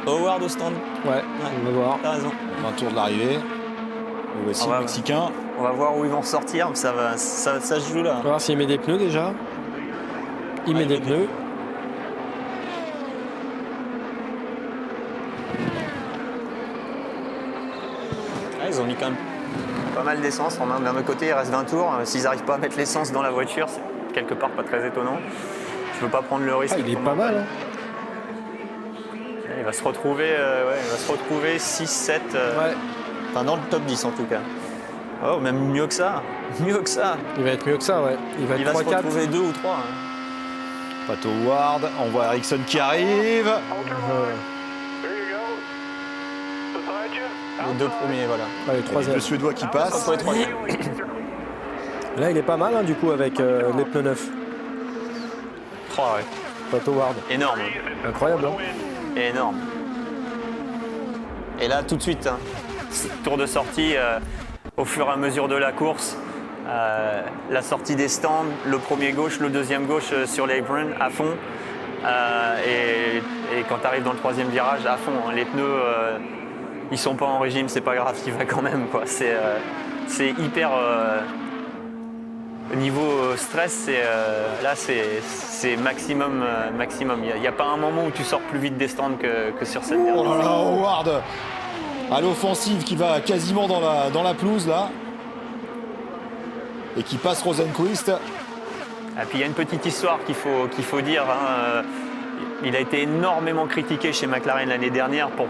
Howard au stand. Ouais, on va voir. T'as raison. 20 tours de l'arrivée. Et voici le Mexicain. On va voir où ils vont ressortir, mais ça se joue là. On va voir s'il met des pneus déjà. Il met des pneus. Ils ont mis quand même pas mal d'essence. D'un autre côté, il reste 20 tours. S'ils n'arrivent pas à mettre l'essence dans la voiture, c'est quelque part pas très étonnant. Je veux pas prendre le risque. Ah, il est pas mal. Hein. Il va se retrouver, 6, 7, enfin dans le top 10 en tout cas. Oh, même mieux que ça. Mieux que ça. Il va être mieux que ça, ouais. Il va se retrouver 2 ou 3. Pato Howard, on voit Ericsson qui arrive. Les 2 premiers, voilà. Les troisièmes. Le Suédois qui passe. Là, il est pas mal, hein, du coup, avec les pneus neufs. 3, ouais. Pato Howard. Énorme. Incroyable, hein. Énorme. Et là, tout de suite, hein, tour de sortie, au fur et à mesure de la course, la sortie des stands, le premier gauche, le deuxième gauche sur l'apron à fond. Et quand tu arrives dans le troisième virage, à fond, hein, les pneus, ils sont pas en régime, c'est pas grave, il va quand même, quoi. C'est hyper... Niveau stress, là c'est maximum. Il n'y a pas un moment où tu sors plus vite des stands que sur cette dernière. Oh là là, Howard à l'offensive qui va quasiment dans la pelouse là. Et qui passe Rosenqvist. Et puis il y a une petite histoire qu'il faut dire. Hein. Il a été énormément critiqué chez McLaren l'année dernière pour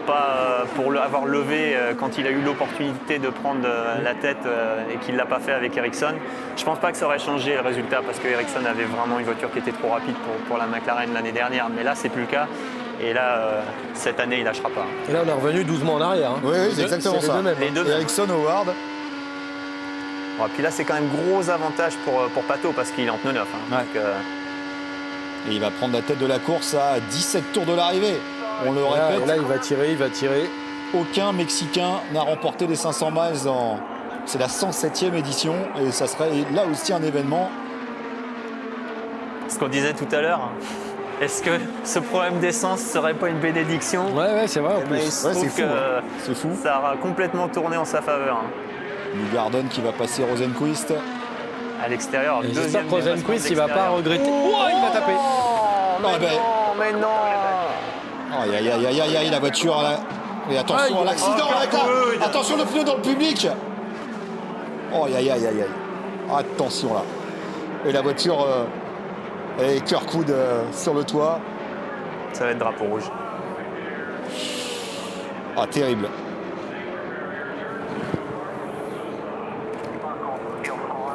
avoir levé quand il a eu l'opportunité de prendre la tête et qu'il ne l'a pas fait avec Ericsson. Je ne pense pas que ça aurait changé le résultat parce que Ericsson avait vraiment une voiture qui était trop rapide pour la McLaren l'année dernière. Mais là, c'est plus le cas. Et là, cette année, il ne lâchera pas. Et là, on est revenu doucement en arrière. Hein. Oui, c'est exactement ça. Les deux mêmes. Ericsson, Howard. Bon, puis là, c'est quand même gros avantage pour Pato parce qu'il est en pneu neuf. Hein. Ouais. Donc, et il va prendre la tête de la course à 17 tours de l'arrivée. On le répète. Là, il va tirer. Aucun Mexicain n'a remporté les 500 miles dans... C'est la 107e édition et ça serait là aussi un événement. Ce qu'on disait tout à l'heure, est-ce que ce problème d'essence serait pas une bénédiction? Ouais, c'est vrai en plus. C'est fou. C'est fou. Ça aura complètement tourné en sa faveur. Hein. Newgarden qui va passer Rosenqvist. À l'extérieur, j'espère que Rosenqvist, il va pas regretter. Oh, il va taper. Mais non. Aïe, la voiture là. Et attention à l'accident attention le pneu dans le public. Oh, aïe. Attention là. Et la voiture et Kirkwood sur le toit. Ça va être drapeau rouge. Ah, terrible.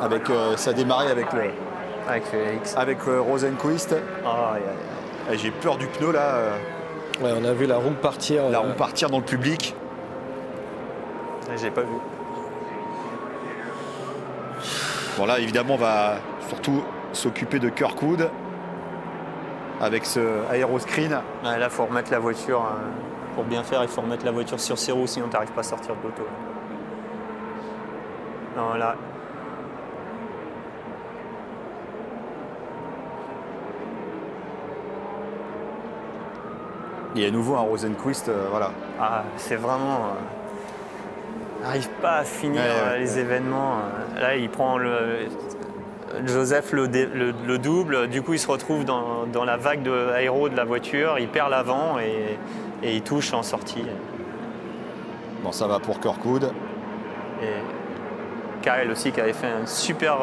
Avec, ça a démarré avec Félix. Avec Rosenqvist. Oh, J'ai peur du pneu là. Ouais, on a vu la roue partir. La roue partir dans le public. J'ai pas vu. Bon là évidemment on va surtout s'occuper de Kirkwood avec ce aéroscreen. Ouais, là faut remettre la voiture. Pour bien faire, il faut remettre la voiture sur ses roues, sinon tu n'arrives pas à sortir de l'auto. Non là. Il y a à nouveau un Rosenqvist, voilà. Ah, c'est vraiment... n'arrive pas à finir les événements. Là, il prend Joseph le double. Du coup, il se retrouve dans la vague aéro de la voiture. Il perd l'avant et il touche en sortie. Bon, ça va pour Kirkwood. Et Kyle aussi, qui avait fait une super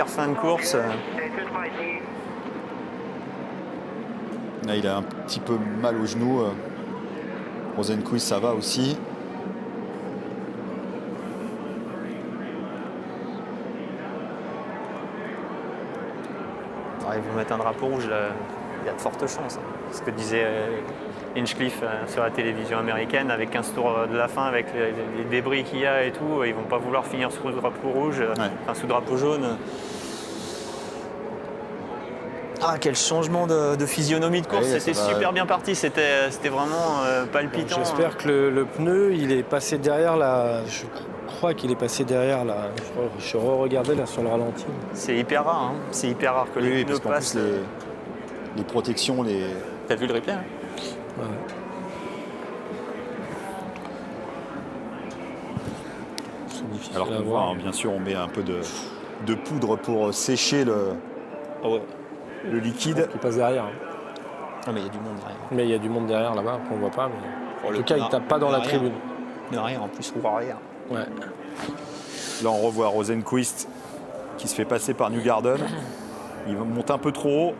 fin de course. Là, il a un petit peu mal au genou. Rosenqvist, ça va aussi. Ils vont mettre un drapeau rouge, là. Il y a de fortes chances. Hein. Ce que disait Hinchcliffe sur la télévision américaine, avec 15 tours de la fin, avec les débris qu'il y a et tout, ils vont pas vouloir finir sous le drapeau rouge, sous drapeau jaune. Ah, quel changement de physionomie de course, c'était super bien parti, c'était vraiment palpitant. J'espère que le pneu, il est passé derrière la... Je crois qu'il est passé derrière là. Je re-regardais là sur le ralenti. C'est hyper rare, hein. C'est hyper rare que les pneus passent. Les protections, les... T'as vu le replay hein? Ouais. difficile Alors à qu'on voir. voit, hein, bien sûr, on met un peu de poudre pour sécher le liquide. Qui passe derrière. Hein. Ah, mais il y a du monde derrière. Mais il y a du monde derrière là-bas qu'on voit pas. Mais... En tout cas, il tape pas dans la tribune. Derrière, en plus, roue arrière. Ouais. Là, on revoit Rosenquist qui se fait passer par Newgarden. Il monte un peu trop haut.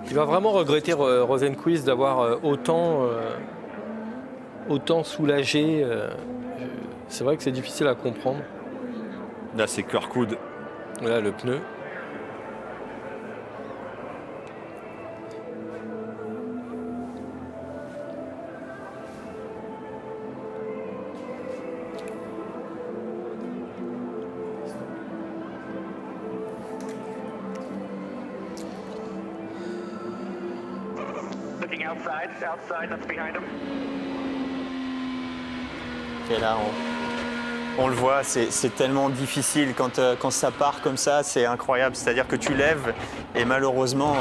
Il va vraiment regretter Rosenquist d'avoir autant soulagé. C'est vrai que c'est difficile à comprendre. Là, c'est Kirkwood. Là, le pneu. Outside, that's behind him. Et là, on le voit, c'est tellement difficile quand ça part comme ça, c'est incroyable. C'est-à-dire que tu lèves et malheureusement,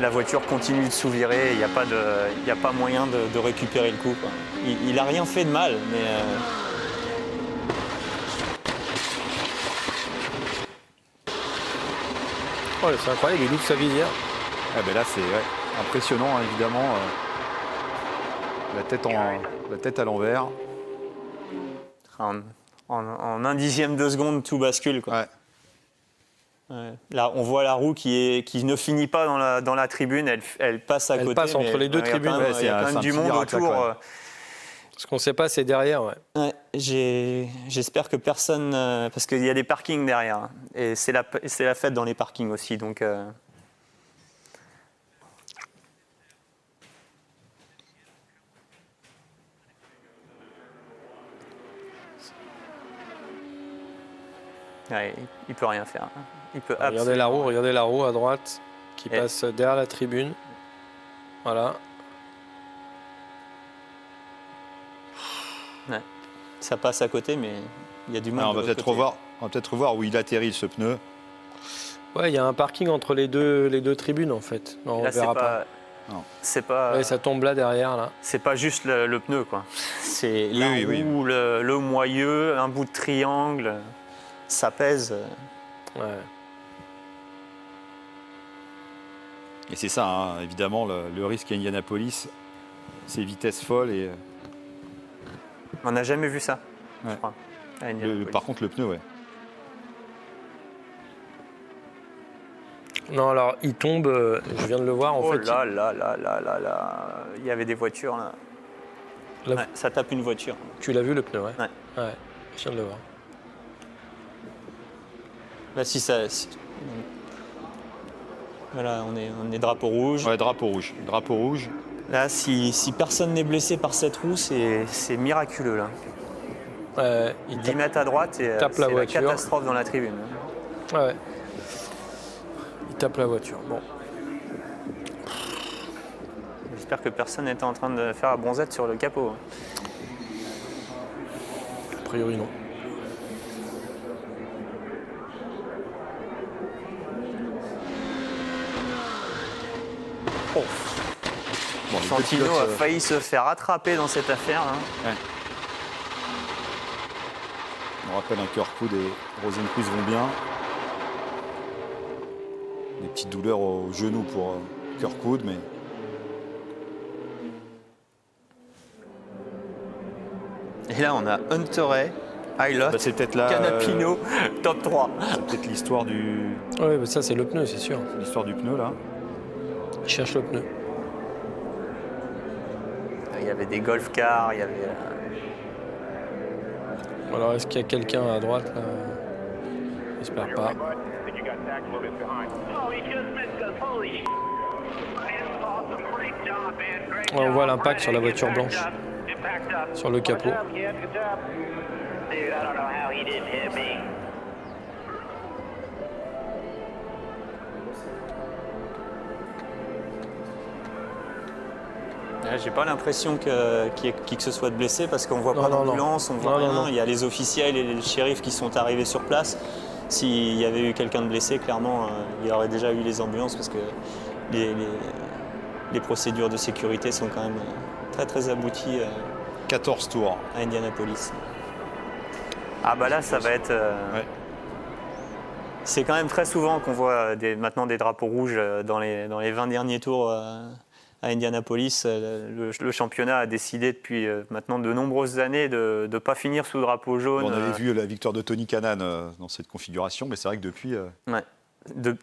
la voiture continue de sous-virer. Il n'y a pas moyen de récupérer le coup, quoi. Il n'a rien fait de mal, mais... Oh, c'est incroyable, il ouvre sa visière. Ah ben là, c'est impressionnant, hein, évidemment. La tête à l'envers. En un dixième de seconde, tout bascule, quoi. Ouais. Ouais. Là, on voit la roue qui ne finit pas dans la tribune, elle passe à côté. Elle passe entre les deux tribunes. Il y a quand même du monde autour. Ce qu'on ne sait pas, c'est derrière. Ouais. Ouais, j'espère que personne... parce qu'il y a des parkings derrière. Hein, et c'est la fête dans les parkings aussi. Donc, ouais, il peut rien faire. Hein. Il peut regardez la roue à droite qui passe derrière la tribune. Voilà. Ouais. Ça passe à côté, mais il y a du monde. On va peut-être revoir où il atterrit ce pneu. Ouais, il y a un parking entre les deux tribunes en fait. Non, là, on verra pas. Non. C'est pas. Ouais, ça tombe là derrière là. C'est pas juste le pneu, quoi. C'est la roue, oui. le moyeu, un bout de triangle. Ça pèse. Ouais. Et c'est ça, hein, évidemment, le risque à Indianapolis, c'est vitesse folle et. On n'a jamais vu ça, Ouais. je crois. Par contre, le pneu, ouais. Non, alors il tombe, je viens de le voir en fait. Là, il y avait des voitures là. Là, Ouais, ça tape une voiture. tu l'as vu le pneu, ouais. Ouais. Ouais, je viens de le voir. Là, voilà, on est drapeau rouge. Ouais, drapeau rouge. Drapeau rouge. Là, si personne n'est blessé par cette roue, c'est miraculeux là. Il 10 mètres à droite et tape c'est la la voiture. catastrophe dans la tribune. Ouais. Il tape la voiture. Bon. J'espère que personne n'était en train de faire la bronzette sur le capot. A priori non. Oh. Bon, les Santino petits a pilotes, failli se faire attraper dans cette affaire. Hein. ouais. On rappelle un Kirkwood et Rosenquist vont bien. Des petites douleurs au genou pour Kirkwood, mais. Et là, on a Hunter, Aylott, Bah, c'est peut-être là. Canapino, top 3. C'est peut-être l'histoire du Ouais, mais ça c'est le pneu, c'est sûr. pneu là. Il cherche le pneu. Il y avait des golf cars, il y avait... Alors est-ce qu'il y a quelqu'un à droite là? J'espère pas. On voit l'impact sur la voiture blanche, sur le capot. J'ai pas l'impression qu'il y ait qui que ce soit de blessé parce qu'on voit pas Non, d'ambulance, on voit Non, rien. non. Il y a les officiels et les shérifs qui sont arrivés sur place. S'il y avait eu quelqu'un de blessé, clairement, il y aurait déjà eu les ambulances parce que les procédures de sécurité sont quand même très très abouties 14 tours. à Indianapolis. Ah bah là, ça va être... Ouais. C'est quand même très souvent qu'on voit maintenant des drapeaux rouges dans les 20 derniers tours à Indianapolis. Le championnat a décidé depuis maintenant de nombreuses années de ne pas finir sous drapeau jaune. On avait vu la victoire de Tony Kanaan dans cette configuration, mais c'est vrai que depuis... Ouais.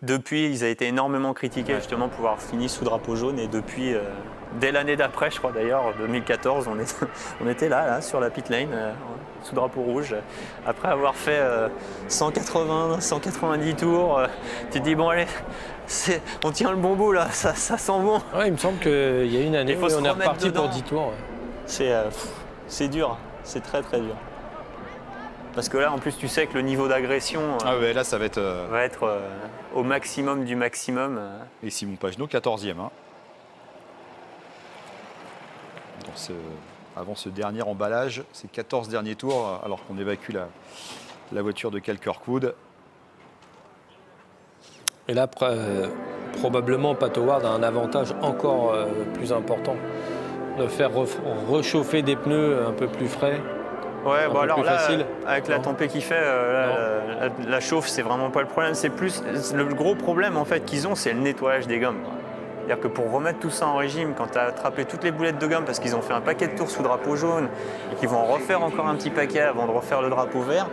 Depuis, ils ont été énormément critiqués justement pour avoir fini sous drapeau jaune. Et depuis, dès l'année d'après, je crois d'ailleurs, 2014, on était là, sur la pit lane, sous drapeau rouge. Après avoir fait 180, 190 tours, tu te dis, bon allez, on tient le bon bout là, ça sent bon. Ouais, il me semble qu'il y a une année Il faut où se on est remettre reparti dedans. pour 10 tours. Ouais. C'est dur, c'est très très dur. Parce que là, en plus, tu sais que le niveau d'agression Ah ouais, là, ça va être... va être au maximum du maximum. Et Simon Pagenaud, 14e. Hein. Avant ce dernier emballage, ces 14 derniers tours, alors qu'on évacue la voiture de Cal Kirkwood. Et là, probablement, Pat Howard a un avantage encore plus important de faire réchauffer des pneus un peu plus frais. Ouais, Un bon peu alors plus là, facile. avec la Non. tempête qu'il fait, la chauffe, c'est vraiment pas le problème. C'est plus le gros problème en fait qu'ils ont, c'est le nettoyage des gommes. C'est-à-dire que pour remettre tout ça en régime, quand tu as attrapé toutes les boulettes de gomme parce qu'ils ont fait un paquet de tours sous drapeau jaune et qu'ils vont en refaire encore un petit paquet avant de refaire le drapeau vert,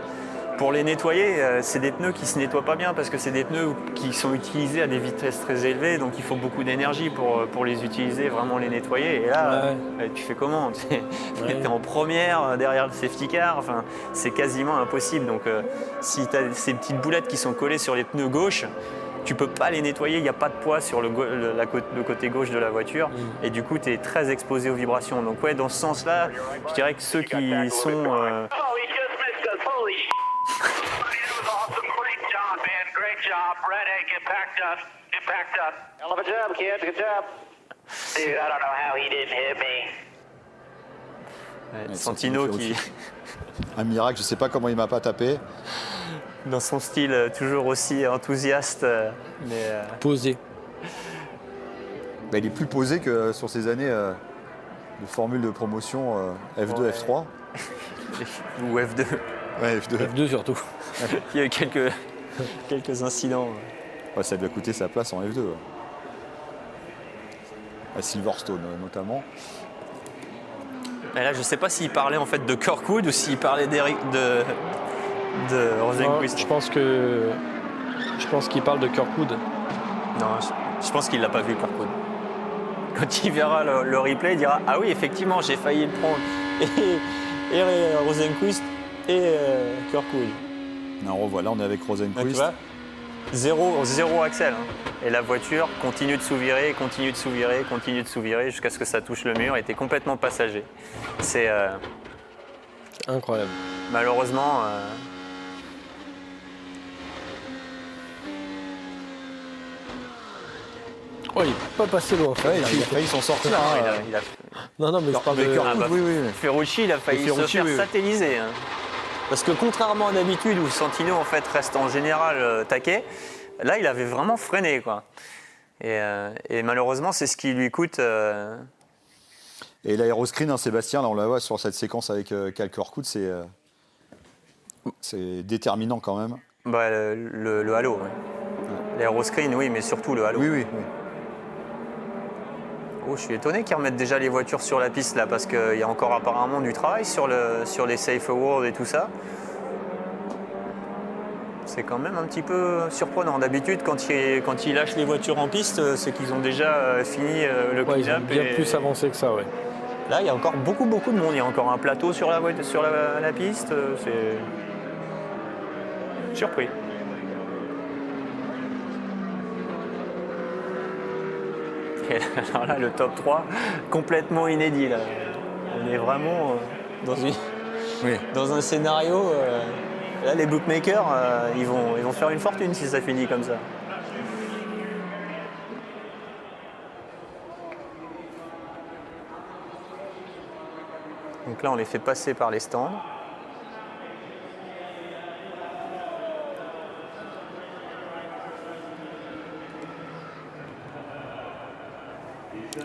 pour les nettoyer, c'est des pneus qui ne se nettoient pas bien parce que c'est des pneus qui sont utilisés à des vitesses très élevées, donc il faut beaucoup d'énergie pour les utiliser, vraiment les nettoyer. Et là, tu fais comment? Tu es en première derrière le safety car, enfin, c'est quasiment impossible. Donc si tu as ces petites boulettes qui sont collées sur les pneus gauche, tu peux pas les nettoyer, il n'y a pas de poids sur le côté gauche de la voiture et du coup tu es très exposé aux vibrations. Donc ouais, dans ce sens-là, je dirais que ceux qui sont... Oh, he just missed us. Holy sh**. That was awesome. Great job, man. Great job. Redhead, get packed up. Get packed up. Hell of a job, kid. Good job. Dude, I don't know how he didn't hit me. Ouais, Santino qui, Un miracle, je ne sais pas comment il m'a pas tapé. dans son style toujours aussi enthousiaste, mais Posé. Bah, il est plus posé que sur ces années de formule de promotion F2, Ouais. F3. ou F2. Ouais, F2. F2 surtout. Il y a eu quelques incidents. Ouais, ça lui a coûté sa place en F2. Ouais. À Silverstone notamment. Et là, je ne sais pas s'il parlait en fait de Kirkwood ou s'il parlait de Rosenqvist. Je pense qu'il parle de Kirkwood. Non, je pense qu'il l'a pas vu Kirkwood. Quand il verra le replay, il dira ah oui effectivement j'ai failli le prendre et Rosenqvist et Kirkwood. Non, revoilà, on est avec Ah, tu Rosenqvist. vois, zéro Axel. Hein. Et la voiture continue de sous-virer, continue de sous-virer, continue de sous-virer jusqu'à ce que ça touche le mur et était complètement passager. C'est Incroyable. malheureusement. Oh, il n'est pas passé loin. Ouais, et puis il a failli s'en sortir. hein. il a Non, mais je parle Mais de... Kirkwood, Ah, bah, oui, oui. Ferrucci, il a failli Ferrucci, se faire oui, oui. satelliser. Hein. Parce que contrairement à d'habitude où Santino en fait reste en général taquet, là il avait vraiment freiné quoi. Et malheureusement c'est ce qui lui coûte. Et l'aéroscreen, hein, Sébastien, là on la voit sur cette séquence avec Cal Kirkwood, c'est déterminant quand même. Bah, le halo. Ouais. L'aéroscreen oui mais surtout le halo. Oui, oui, oui. Oh, je suis étonné qu'ils remettent déjà les voitures sur la piste là parce qu'il y a encore apparemment du travail sur les Safe Awards et tout ça. C'est quand même un petit peu surprenant. D'habitude, quand ils lâchent les voitures en piste, c'est qu'ils ont déjà fini le Ouais, ils ont clean-up. bien et- plus avancé que ça, ouais. Là, il y a encore beaucoup de monde. Il y a encore un plateau sur la piste. C'est surpris. Et alors là, le top 3, complètement inédit. Là. On est vraiment dans un scénario. Là, les bookmakers, ils vont faire une fortune si ça finit comme ça. Donc là, on les fait passer par les stands.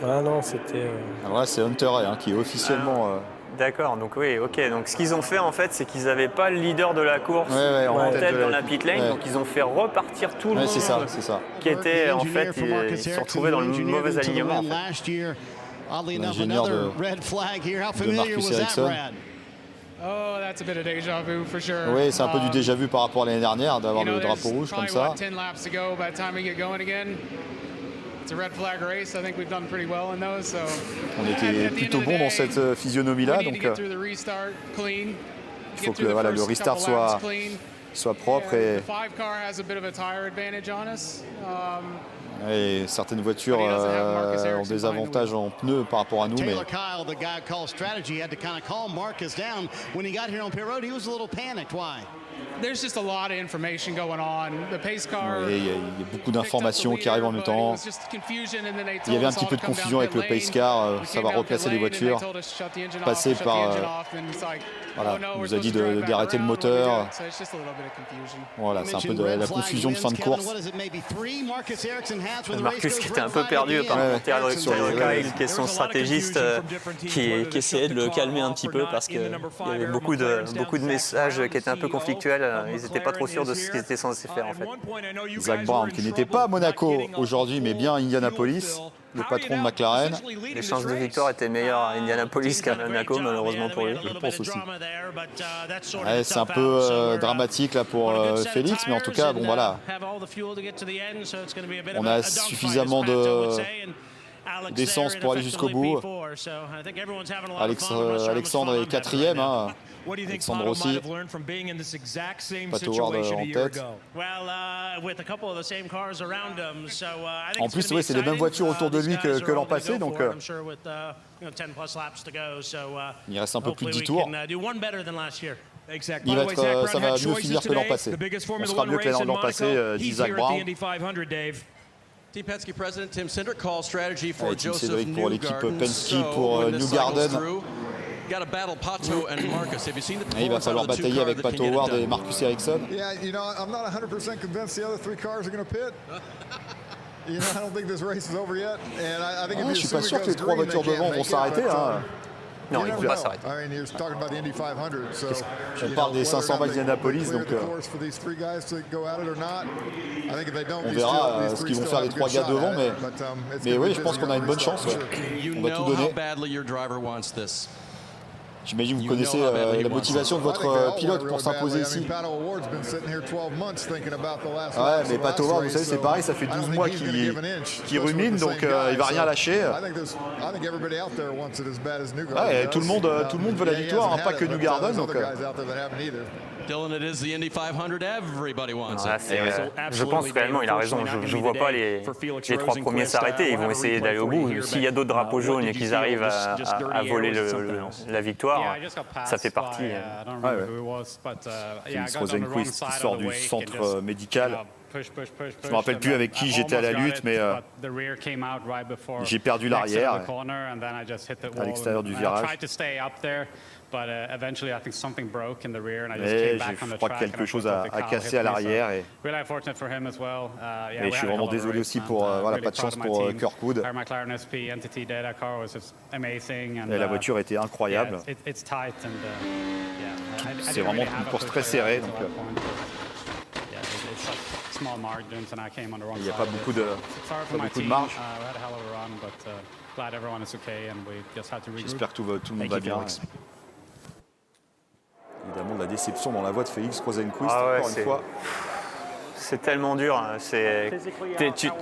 Ah non, c'était... Alors là, c'est Hunter Ray qui est officiellement... D'accord, donc oui, ok. Donc ce qu'ils ont fait en fait, c'est qu'ils n'avaient pas le leader de la course en tête dans la pit lane, donc ils ont fait repartir tout le monde c'est ça. qui était en fait, ils se sont retrouvés dans le mauvais alignement. En fait. L'ingénieur de Marcus Ericsson. Oh, that's a bit of déjà vu for sure. Oui, c'est un peu du déjà vu par rapport à l'année dernière d'avoir le drapeau rouge comme ça. On était plutôt bon dans cette physionomie-là, donc il faut que le restart soit propre et certaines voitures ont des avantages en pneus par rapport à nous. Mais... There's just a lot of information going on. The pace car. Il y a beaucoup d'informations qui arrivent en même temps. Il y avait un petit peu de confusion avec le pace car. Ça va replacer les voitures. Passer par. Voilà, on nous a dit d'arrêter le moteur. Voilà, c'est un peu de la confusion de fin de course. Marcus qui était un peu perdu par rapport sur Kyle, qui est son stratégiste, qui essayait de le calmer un petit peu parce qu'il y avait beaucoup de messages qui étaient un peu conflictuels. Ils n'étaient pas trop sûrs de ce qu'ils étaient censés faire en fait. Zach Brown qui n'était pas à Monaco aujourd'hui mais bien à Indianapolis, le patron de McLaren. Les chances de victoire étaient meilleures à Indianapolis qu'à Monaco malheureusement pour lui. Je pense aussi. Ouais, c'est un peu dramatique là pour Félix, mais en tout cas bon voilà. On a suffisamment d'essence pour aller jusqu'au bout. Alexandre est quatrième. Alexandre aussi. Pato Ward en tête. En plus, c'est les mêmes voitures autour de lui que l'an passé, donc il reste un peu plus de 10 tours. Ça va mieux finir que l'an passé. On sera mieux que l'an passé, dit Zach Brown. Tim Cedric pour l'équipe Penske pour Newgarden. Et il va falloir batailler avec Pato Ward et Marcus Ericsson. Je suis pas sûr que les trois voitures devant vont s'arrêter. Non, il ne peut pas s'arrêter. On parle des 500 miles d'Indianapolis, donc on verra ce qu'ils vont faire les trois gars devant, mais oui, je pense qu'on a une bonne chance. On va tout donner. J'imagine que vous connaissez la motivation de votre pilote pour s'imposer ici. Ouais, mais Pato Ward, vous savez, c'est pareil, ça fait 12 mois qu'il rumine, donc il va rien lâcher. Ouais, tout le monde veut la victoire, pas que Newgarden. Donc, je pense réellement, il a raison. Je ne vois pas les trois premiers s'arrêter. Ils vont essayer d'aller au bout. S'il y a d'autres drapeaux jaunes et qu'ils arrivent à voler la victoire, ça fait partie. Félix Rosenqvist qui sort du centre médical. Je ne me rappelle plus avec qui j'étais à la lutte, mais j'ai perdu l'arrière à l'extérieur du virage. Et je crois que quelque chose a cassé à l'arrière. Et je suis vraiment désolé aussi pour pas de chance pour Kirkwood. Et la voiture était incroyable. C'est vraiment une course très serrée. Donc, il n'y a pas beaucoup de marge. J'espère que tout le monde va bien. Évidemment, de la déception dans la voix de Félix Rosenqvist, encore une fois. C'est tellement dur.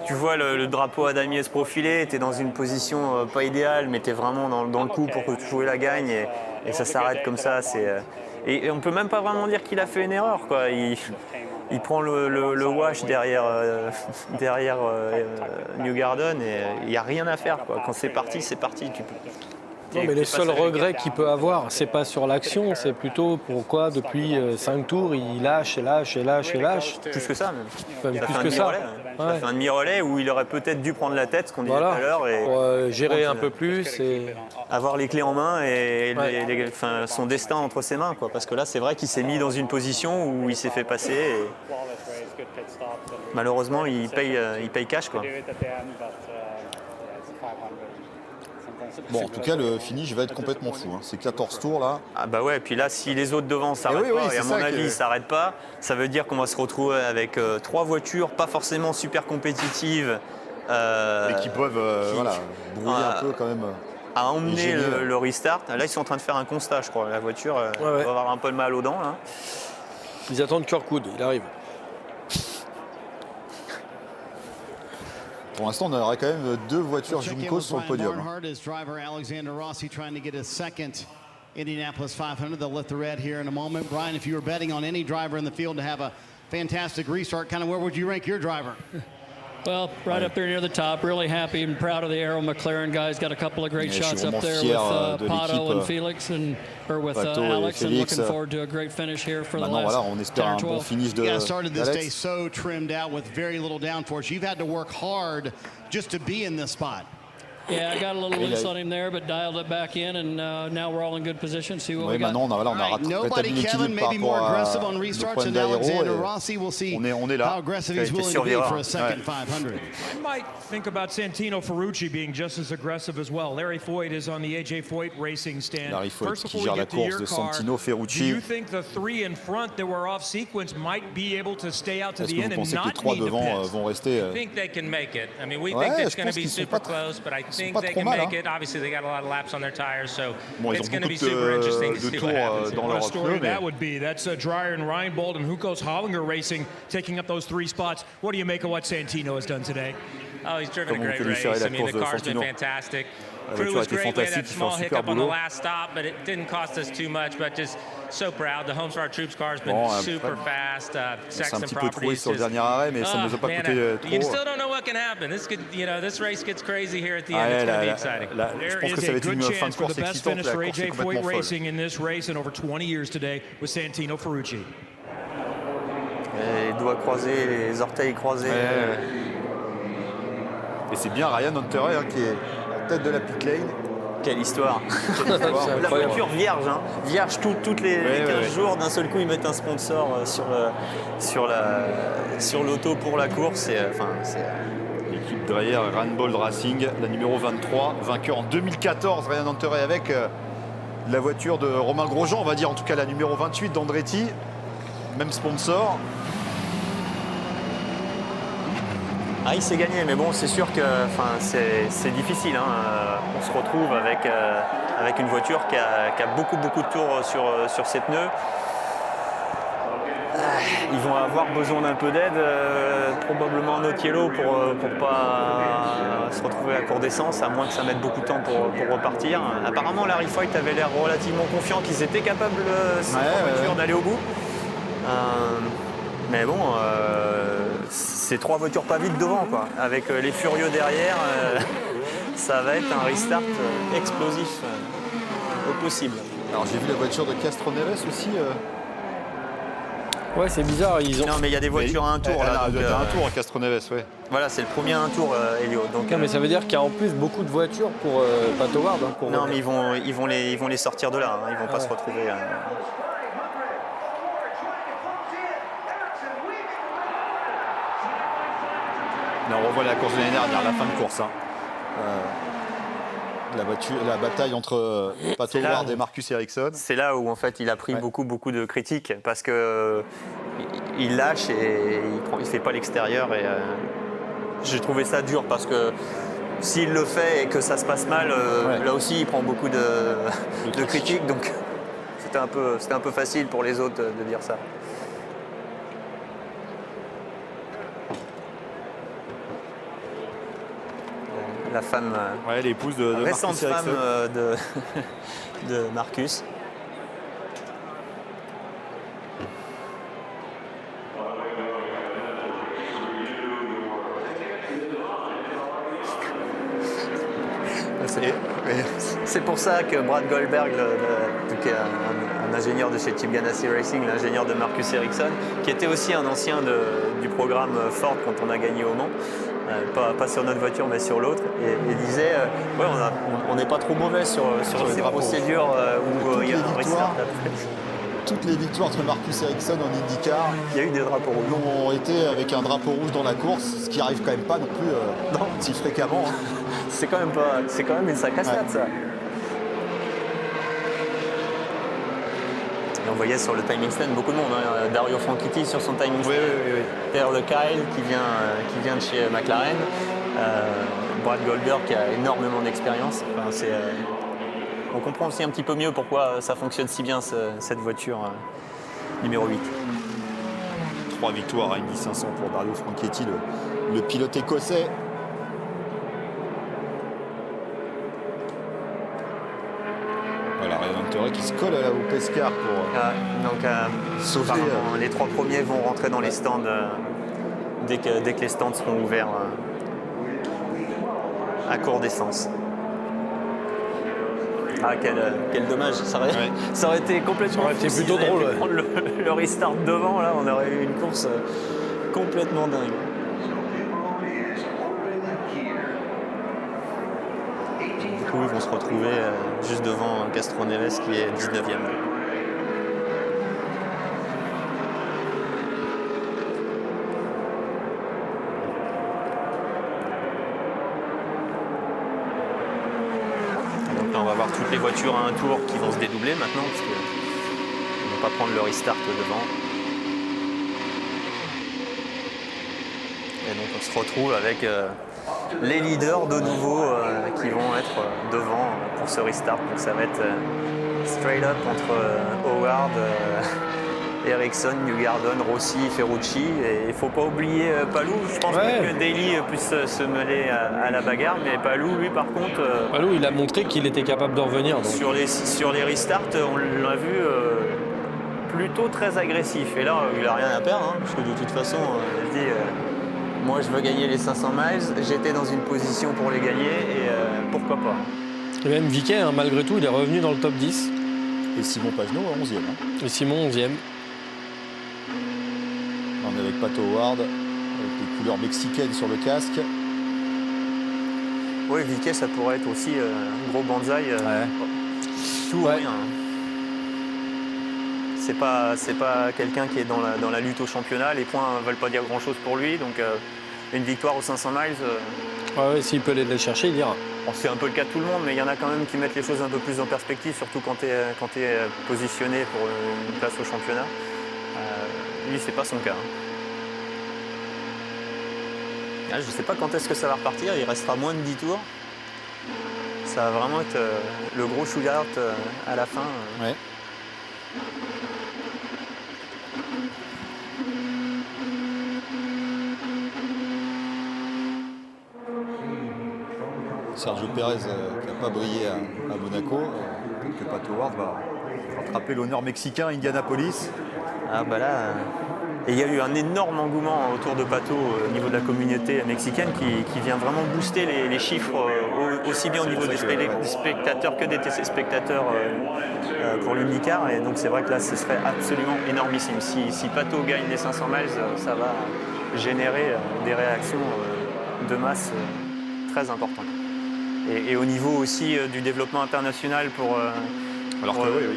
Tu vois le drapeau à damier se profiler, tu es dans une position pas idéale, mais tu es vraiment dans le coup pour jouer la gagne et ça s'arrête comme ça. Et on ne peut même pas vraiment dire qu'il a fait une erreur, quoi. Il prend le wash derrière Newgarden et il n'y a rien à faire, quoi. Quand c'est parti, c'est parti. qui Non, est- mais qui les est seuls passagé. regrets qu'il peut avoir, c'est pas sur l'action, c'est plutôt pourquoi depuis 5 tours, il lâche et lâche et lâche et lâche. Plus que ça, même. Même Ça plus fait un que ça. demi-relais. Ça Ouais. fait un demi-relais où il aurait peut-être dû prendre la tête, ce qu'on disait Voilà, tout à l'heure, et pour gérer un peu plus. Et... avoir les clés en main et Ouais. enfin, son destin entre ses mains, quoi. Parce que là, c'est vrai qu'il s'est mis dans une position où il s'est fait passer. Et malheureusement, il paye cash, quoi. Bon, en tout cas, le finish va être complètement fou. Hein. C'est 14 tours là. Ah bah ouais, puis là, si les autres devant s'arrêtent oui, oui, pas, et à c'est mon ça avis, que- ils s'arrêtent pas, ça veut dire qu'on va se retrouver avec 3 voitures pas forcément super compétitives. Et qui peuvent voilà, brouiller un peu quand même. À emmener gêner. le restart. Là, ils sont en train de faire un constat, je crois. La voiture ouais. va avoir un peu de mal aux dents, là. Ils attendent Kirkwood, il arrive. Pour l'instant, on aurait quand même 2 voitures Check in Juncos with sur le Brian podium. Barnhart, his driver Alexander Rossi trying to get his second Indianapolis 500. They'll lift the red here in a moment. Brian, if you were betting on any driver in the field to have a fantastic restart, kind of where would you rank your driver? Well, right up there near the top. Really happy and proud of the Arrow McLaren guys. Got a couple of great Yeah, je suis shots up vraiment there fier, with de Pato l'équipe, and Felix, or with Pato et Alex, and Félix. looking forward to a great finish here for the Maintenant, last voilà, on espère 10 un or bon 12. finish You guys started this day d'Alex. so trimmed out with very little downforce. You've had to work hard just to be in this spot. Yeah, I got a little Et loose là- on him there, but dialed it back in, and now we're all in good position. See what Oui, we got. maintenant, on a All right, rétabli nobody, l'équilibre Kevin, par maybe more rapport aggressive à on le restarts, problème and d'Aéro. Alexander et Rossi. We'll see on est là. how aggressive Ça a he's été willing to be survivant. for a second Ouais. 500. I might think about Santino Ferrucci being just as aggressive as well. Larry Foyt is on the AJ Foyt racing stand. Larry Foyt First, qui before gère we la get to course your de car, Santino Ferrucci. Do you think the 3 in front that were off sequence might be able to stay out to Est-ce the que vous end and pensez que les not 3 need to devant pit? vont rester I think they can make it. I mean, we Ouais, think it's je going to pense be qu'ils sont super pas- close, but I ils sont think pas they trop can mal, make hein. it. Obviously, they got a lot of laps on their tires, so Bon, ils it's ont going to beaucoup be super interesting to de see tours what happens. dans What a leur story pneus, mais that would be. That's Dreyer and Reinbold and Hukos Hollinger Racing taking up those 3 spots. What do you make of what Santino has done today? Oh, he's driven a Comment on great peut lui race. faire la I mean, the course de car's been Santino. fantastic. La Crew voiture a was été great. We had that fantastique, ils font un small super hiccup on the boulot. last stop, but it didn't cost us too much. But just so proud. The Homestar Troops car's been Bon, super après, fast. C'est un Sexton petit peu troué Properties sur le just- dernier arrêt, mais ça ne nous a pas man, coûté you trop. still don't know what can happen. This could, this race gets crazy here at the Ah, end. It's ouais, going to be là, exciting. là, je There pense is que ça va a être good une fin de chance for course the best excitante. finish La for course est AJ complètement Foyt folle. Racing in this race in over 20 years today with Santino Ferrucci. Et les doigts croisés, les orteils croisés. Et c'est bien Ryan Hunter hein, qui est en tête de la pit lane. Quelle histoire. C'est La incroyable. voiture vierge, hein. Vierge toutes les 15 jours, d'un seul coup ils mettent un sponsor sur l'auto pour la course. L'équipe Dreyer Reinbold Racing, la numéro 23, vainqueur en 2014, Ryan Hunter avec la voiture de Romain Grosjean, on va dire en tout cas la numéro 28 d'Andretti, même sponsor. Ah, il s'est gagné, mais bon, c'est sûr que c'est difficile. Hein. On se retrouve avec une voiture qui a beaucoup de tours sur ses pneus. Ils vont avoir besoin d'un peu d'aide, probablement un autre yellow pour pas se retrouver à court d'essence, à moins que ça mette beaucoup de temps pour repartir. Apparemment, Larry Foyt avait l'air relativement confiant qu'ils étaient capables, cette voiture, d'aller au bout. Mais bon, c'est 3 voitures pas vides devant, quoi. Avec les furieux derrière, ça va être un restart explosif au possible. Alors j'ai vu la voiture de Castroneves aussi. Ouais, c'est bizarre. Ils ont... Non, mais il y a des voitures à un tour. Là, donc, un tour à Castroneves, ouais. Voilà, c'est le premier à un tour, Elio. Donc, Non, mais ça veut dire qu'il y a en plus beaucoup de voitures pour Pato Ward. Hein, pour... non, mais ils vont les sortir de là. Hein. Ils vont pas se retrouver. Mais on revoit la course de l'année dernière, la fin de course. Hein. La bataille entre Pato C'est là Ward où- et Marcus Ericsson. C'est là où en fait il a pris Ouais. beaucoup de critiques parce que il lâche et il fait pas l'extérieur et j'ai trouvé ça dur parce que s'il le fait et que ça se passe mal, Ouais. là aussi il prend beaucoup de critiques, donc c'était un peu facile pour les autres de dire ça. La femme, Ouais, l'épouse de récente Marcus femme Ericsson. de Marcus. c'est pour ça que Brad Goldberg, qui est un ingénieur de chez Chip Ganassi Racing, l'ingénieur de Marcus Ericsson, qui était aussi un ancien du programme Ford quand on a gagné au Mans, pas sur notre voiture mais sur l'autre, et disait ouais, on n'est pas trop mauvais sur ces procédures où il y a un restart après. Toutes les victoires de Marcus Ericsson en IndyCar, il y a eu des drapeaux rouges, ont été avec un drapeau rouge dans la course, ce qui arrive quand même pas non plus si fréquemment. Hein. C'est quand même une sacrée stat, ça. Et on voyait sur le timing stand beaucoup de monde. Hein. Dario Franchitti sur son timing stand. Oui. Pierre Kyle qui vient de chez McLaren. Brad Goldberg qui a énormément d'expérience. Enfin, on comprend aussi un petit peu mieux pourquoi ça fonctionne si bien cette voiture numéro 8. 3 victoires à Indy 500 pour Dario Franchitti, le pilote écossais. Voilà, Ryan Hunter qui se colle au Pescar pour sauver. Les 3 premiers vont rentrer dans les stands dès que les stands seront ouverts à court d'essence. Ah, quel dommage, ça aurait été complètement plutôt drôle. Prendre le restart devant, là, on aurait eu une course complètement dingue. Du coup, ils vont se retrouver juste devant Castro Neves qui est 19e. On va voir toutes les voitures à un tour qui vont se dédoubler maintenant parce qu'ils ne vont pas prendre le restart devant. Et donc on se retrouve avec les leaders de nouveau qui vont être devant pour ce restart. Donc ça va être straight up entre Howard, Ericsson, Newgarden, Rossi, Ferrucci. Et il ne faut pas oublier Palou. Je pense que Daly puisse se mêler à la bagarre, mais Palou, lui, par contre... Palou, il a montré qu'il était capable de revenir. Donc. Sur les restarts, on l'a vu plutôt très agressif. Et là, il n'a rien à perdre, hein, parce que de toute façon, je dis... moi, je veux gagner les 500 miles. J'étais dans une position pour les gagner, et pourquoi pas. Et même Viquet, hein, malgré tout, il est revenu dans le top 10. Et Simon Pagenaud, 11e. Hein. Et Simon, 11e. On est avec Pato Howard, avec des couleurs mexicaines sur le casque. Oui, Viquet, ça pourrait être aussi un gros bonsaï. Tout ou rien. C'est pas quelqu'un qui est dans la lutte au championnat. Les points ne veulent pas dire grand-chose pour lui. Donc une victoire aux 500 miles... s'il peut aller les chercher, il ira. C'est un peu le cas de tout le monde, mais il y en a quand même qui mettent les choses un peu plus en perspective, surtout quand tu es positionné pour une place au championnat. Lui, c'est pas son cas. Je ne sais pas quand est-ce que ça va repartir, il restera moins de 10 tours. Ça va vraiment être le gros shootout à la fin. Ouais. Sergio Pérez qui n'a pas brillé à Monaco. Peut-être que Pato Howard va rattraper l'honneur mexicain à Indianapolis. Ah bah là, et il y a eu un énorme engouement autour de Pato au niveau de la communauté mexicaine qui vient vraiment booster les chiffres aussi bien au niveau des spectateurs que des spectateurs pour l'IndyCar. Et donc c'est vrai que là ce serait absolument énormissime. Si Pato gagne les 500 miles, ça va générer des réactions de masse très importantes. Et au niveau aussi du développement international pour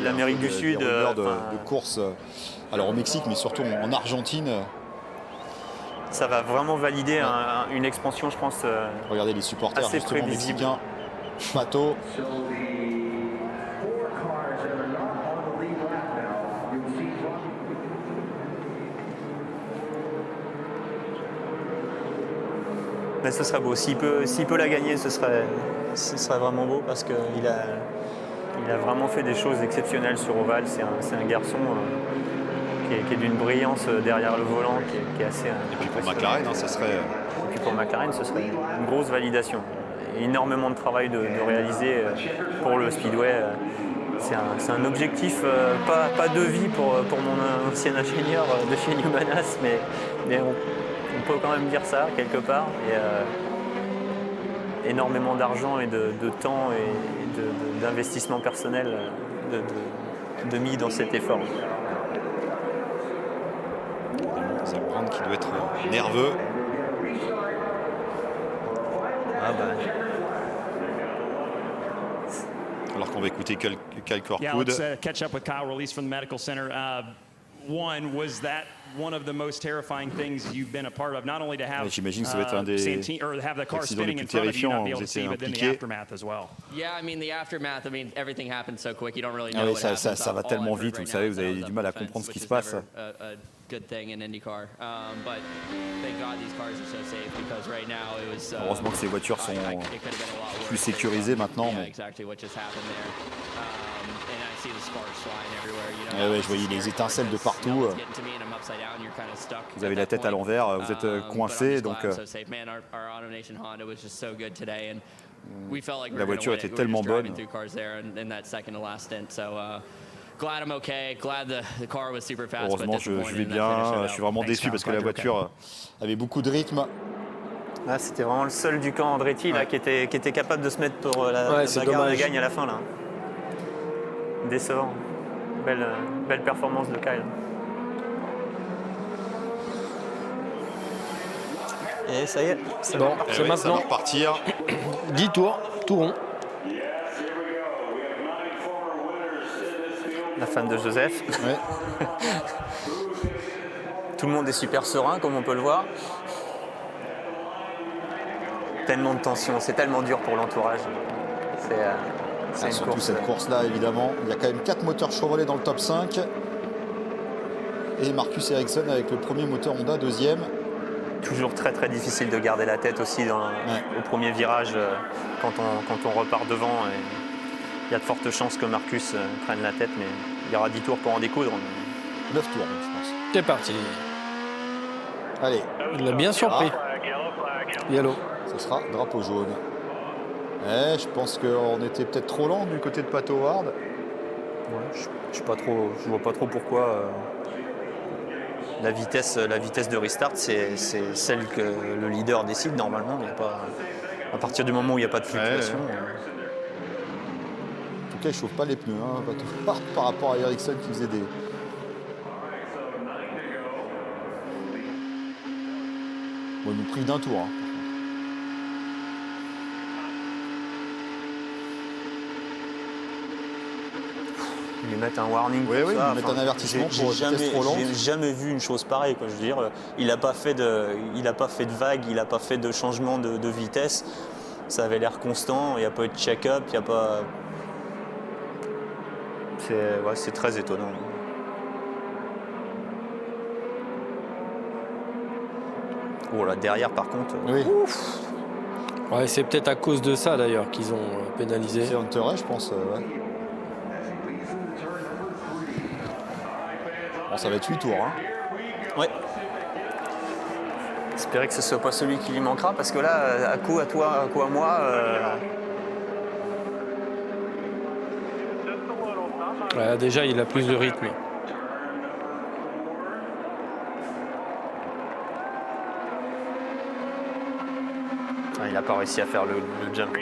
l'Amérique du Sud. De course, alors au Mexique, mais surtout en Argentine. Ça va vraiment valider une expansion, je pense. Regardez les supporters assez justement prévisible. mexicains. Pato. Mais ce serait beau. S'il peut la gagner, ce serait vraiment beau parce qu'il a vraiment fait des choses exceptionnelles sur Oval. C'est un garçon qui est d'une brillance derrière le volant, qui est assez. Et puis pour McLaren, ça serait. Et puis pour McLaren, ce serait une grosse validation. Énormément de travail de réaliser pour le Speedway. C'est un objectif, pas de vie pour mon ancien ingénieur de chez Newmanas, mais on peut quand même dire ça quelque part. Et énormément d'argent et de temps et d'investissement personnel de mis dans cet effort. Zach Brown qui doit être nerveux. Ah bah. Alors qu'on va écouter Kyle Kirkwood. Yeah, let's catch up with Kyle, released from the medical center. One, was that one of the most terrifying things you've been a part of? Not only to have j'imagine que ça va être un des have the car accidents les spinning plus in front of you, not be terrifiants où able to vous see, étiez but then the impliqué. aftermath as well. Yeah, I mean the aftermath. I mean everything happens so quick. You don't really know Ah oui, what ça happens. va All tellement I've heard vite, right vous savez, now vous is avez that du mal à offense, comprendre ce qui which se is passe. never a good thing in IndyCar. But thank God these cars are so safe because right now it was. Heureusement que ces voitures sont it could have been a lot worse. plus sécurisées maintenant. Yeah, Mais... exactly what just happened there. And I see the sparks flying everywhere. You Ah know, ouais, je voyais les étincelles de partout. Vous avez la tête à l'envers, vous êtes coincé, donc la voiture était tellement bonne. Heureusement, je vais bien. Je suis vraiment déçu parce que la voiture avait beaucoup de rythme. Là, c'était vraiment le seul du camp Andretti là, qui était capable de se mettre pour la bagarre de la gagne à la fin. Là. Décevant. Belle performance de Kyle. Et ça y est, c'est bon, c'est ouais, maintenant. Ça va repartir. 10 tours, tout rond. La fan de Joseph. Ouais. Tout le monde est super serein, comme on peut le voir. Tellement de tension, c'est tellement dur pour l'entourage. C'est une surtout course. Cette course-là, évidemment. Il y a quand même 4 moteurs Chevrolet dans le top 5. Et Marcus Ericsson avec le premier moteur Honda, deuxième. Toujours très très difficile de garder la tête aussi au premier virage quand on repart devant. Il y a de fortes chances que Marcus prenne la tête, mais il y aura 10 tours pour en découdre. 9 tours, je pense. C'est parti. Allez. Il l'a bien surpris. Yellow. Ce sera drapeau jaune. Je pense qu'on était peut-être trop lent du côté de Pato Howard. Ouais, je vois pas trop pourquoi. La vitesse de restart, c'est celle que le leader décide normalement. Il y a pas, à partir du moment où il n'y a pas de fluctuation. En tout cas, il ne chauffe pas les pneus par rapport à Ericsson qui faisait des. Bon, il nous prive d'un tour. Ils lui mettent un warning. Oui, pour ça. ils mettent un avertissement pour vitesse trop lente. J'ai jamais vu une chose pareille. Quoi. Je veux dire, il n'a pas fait de vague, il n'a pas fait de changement de vitesse. Ça avait l'air constant. Il n'y a pas eu de check-up, il n'y a pas. C'est très étonnant. Oh là, derrière par contre. Oui. Ouf. Ouais, c'est peut-être à cause de ça d'ailleurs qu'ils ont pénalisé. C'est Hunter, je pense. Ouais. Bon, ça va être 8 tours. Ouais. Espérer que ce ne soit pas celui qui lui manquera, parce que là, à coup à toi, à coup à moi. Ouais, déjà, il a plus de rythme. Il n'a pas réussi à faire le jump.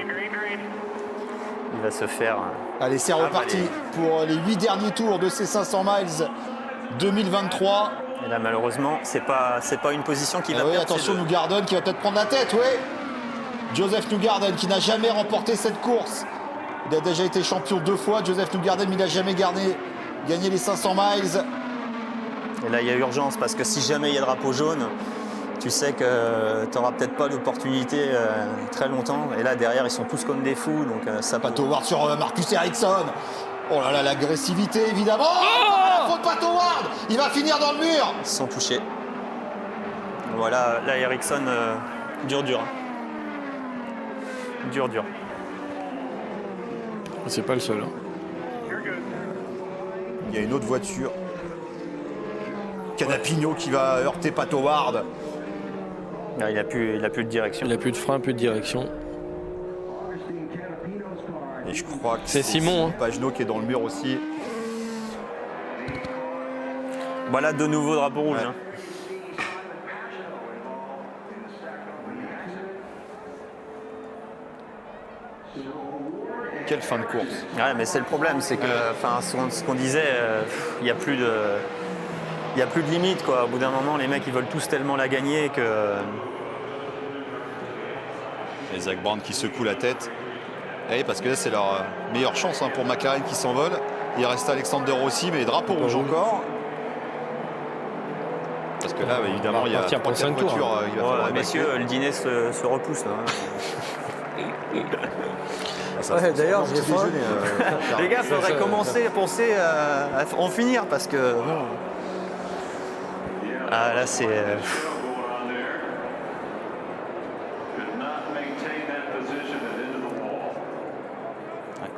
Il va se faire. Allez, c'est reparti pour les 8 derniers tours de ces 500 miles 2023. Et là, malheureusement, c'est pas une position qui va oui, perdre. attention, Newgarden qui va peut-être prendre la tête, oui. Joseph Newgarden qui n'a jamais remporté cette course. Il a déjà été champion 2 fois, Joseph Newgarden, mais il n'a jamais gagné les 500 miles. Et là, il y a urgence, parce que si jamais il y a le drapeau jaune, tu sais que tu n'auras peut-être pas l'opportunité très longtemps. Et là, derrière, ils sont tous comme des fous. Donc, ça Pato Howard sur Marcus Ericsson. Oh là là, l'agressivité, évidemment. Oh, faute Pato Howard. Il va finir dans le mur. Ils se sont touchés. Voilà, là, Ericsson, dur. Hein. Dur. C'est pas le seul. Il y a une autre voiture. Canapino qui va heurter Pato Howard. Il n'a plus de direction. Il n'a plus de frein, plus de direction. Et je crois que c'est Simon. Pagenaud qui est dans le mur aussi. Voilà, de nouveau drapeau rouge. Ouais. Hein. Quelle fin de course. Ouais, mais c'est le problème, c'est que ce qu'on disait, il n'y a plus de limite, quoi. Au bout d'un moment, les mecs, ils veulent tous tellement la gagner que... Et Zak Brown qui secoue la tête. Et parce que là, c'est leur meilleure chance pour McLaren qui s'envole. Il reste Alexander Rossi, mais drapeau rouge encore. Parce que là, évidemment, il y a 3-4 voitures. Il va falloir messieurs, le dîner se repousse. Là. D'ailleurs, j'ai faim. Les gars, il faudrait penser à en finir parce que... Bon. Ah, là, c'est...